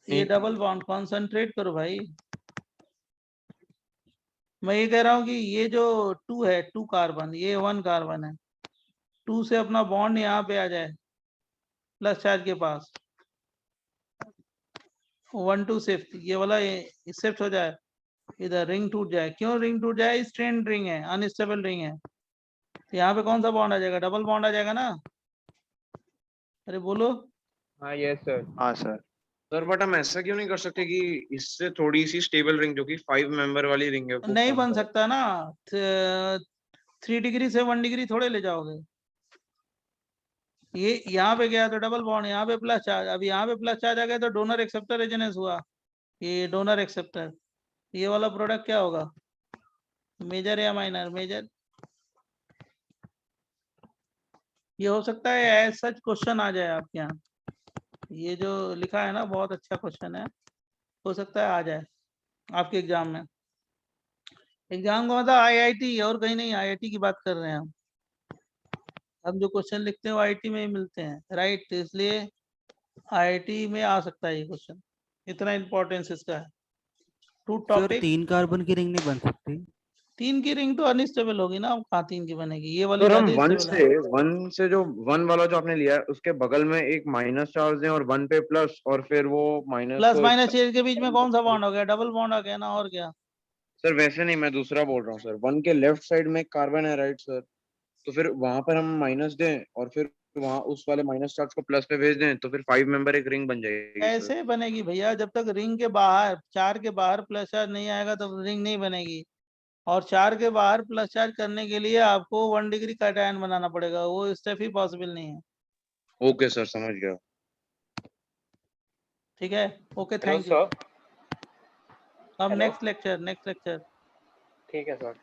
[SPEAKER 2] ये डबल बॉन्ड कॉन्सेंट्रेट करो भाई। मैं ये कह रहा हूँ कि ये जो 2 है, 2 कार्बन, ये 1 कार्बन है। 2 से अपना बॉन्ड यहाँ पे आ जाए, प्लस चार्ज के पास। 1 2 शिफ्ट, ये वाला शिफ्ट हो जाए, इधर रिंग टूट जाए। क्यों रिंग टूट जाए? स्ट्रेन रिंग है, अनस्टेबल रिंग है। तो यहाँ पे कौन सा बॉन्ड आ जाएगा? डबल बॉन्ड आ जाएगा ना? अरे बोलो।
[SPEAKER 9] हाँ यस सर।
[SPEAKER 12] हाँ सर।
[SPEAKER 9] सर बट हम ऐसा क्यों नहीं कर सकते कि इससे थोड़ी सी स्टेबल रिंग जो कि 5 मेंबर वाली रिंग है वो
[SPEAKER 2] नहीं
[SPEAKER 9] form
[SPEAKER 2] बन
[SPEAKER 9] करे?
[SPEAKER 2] सकता ना, 3 डिग्री से 1 डिग्री थोड़े ले जाओगे। ये यहाँ पे गया तो डबल बॉन्ड, यहाँ पे प्लस चार्ज, अब यहाँ पे प्लस चार्ज आ गया तो डोनर एक्सेप्टर रेजोनेंस हुआ, ये डोनर एक्सेप्टर, ये वाला प्रोडक्ट क्या होगा? मेजर या माइनर? मेजर। ये हो सकता है एज सच क्वेश्चन आ जाए आपके यहाँ, ये जो लिखा है ना बहुत अच्छा क्वेश्चन है, हो सकता है आ जाए आपके एग्जाम में। एग्जाम का मतलब आईआईटी और कहीं नहीं, आईआईटी की बात कर रहे हैं हम जो क्वेश्चन लिखते हैं वो आईआईटी में ही मिलते हैं, राइट? तो इसलिए आईआईटी में आ सकता है ये क्वेश्चन, इतना इम्पोर्टेंस इसका है। Two
[SPEAKER 15] sir
[SPEAKER 2] topic.
[SPEAKER 15] 3 कार्बन की रिंग नहीं बन सकती?
[SPEAKER 2] 3 की रिंग तो अनस्टेबल होगी ना, अब कहाँ 3 की बनेगी? ये वाली
[SPEAKER 9] सर हम
[SPEAKER 2] ज्यादा स्टेबल है।
[SPEAKER 9] वन से जो 1 वाला जो आपने लिया है उसके बगल में एक माइनस चार्ज है और 1 पे प्लस, और फिर वो माइनस
[SPEAKER 2] प्लस
[SPEAKER 9] को
[SPEAKER 2] माइनस चेयर के बीच में कौन सा बॉन्ड हो गया? डबल बॉन्ड आ गया ना, और क्या?
[SPEAKER 9] सर वैसे नहीं, मैं दूसरा बोल रहा हूँ सर। 1 के लेफ्ट साइड में एक कार्बन है राइट सर, तो फिर वहां पर हम माइनस दें और फिर वहां उस वाले माइनस चार्ज को प्लस पे भेज दें तो फिर 5 मेंबर एक रिंग बन जाएगी सर।
[SPEAKER 2] ऐसे बनेगी भैया, जब तक रिंग के बाहर 4 के बाहर प्लस चार्ज नहीं आएगा तब रिंग नहीं बनेगी, और 4 के बाहर प्लस चार्ज करने के लिए आपको 1 डिग्री कैटायन बनाना पड़ेगा, वो स्टेप ही पॉसिबल नहीं है।
[SPEAKER 9] ओके सर समझ गया।
[SPEAKER 2] ठीक है, okay,
[SPEAKER 9] hello
[SPEAKER 2] thank you.
[SPEAKER 9] Sir.
[SPEAKER 2] अब
[SPEAKER 9] हेलो।
[SPEAKER 2] नेक्स्ट लेक्चर
[SPEAKER 9] ठीक है सर।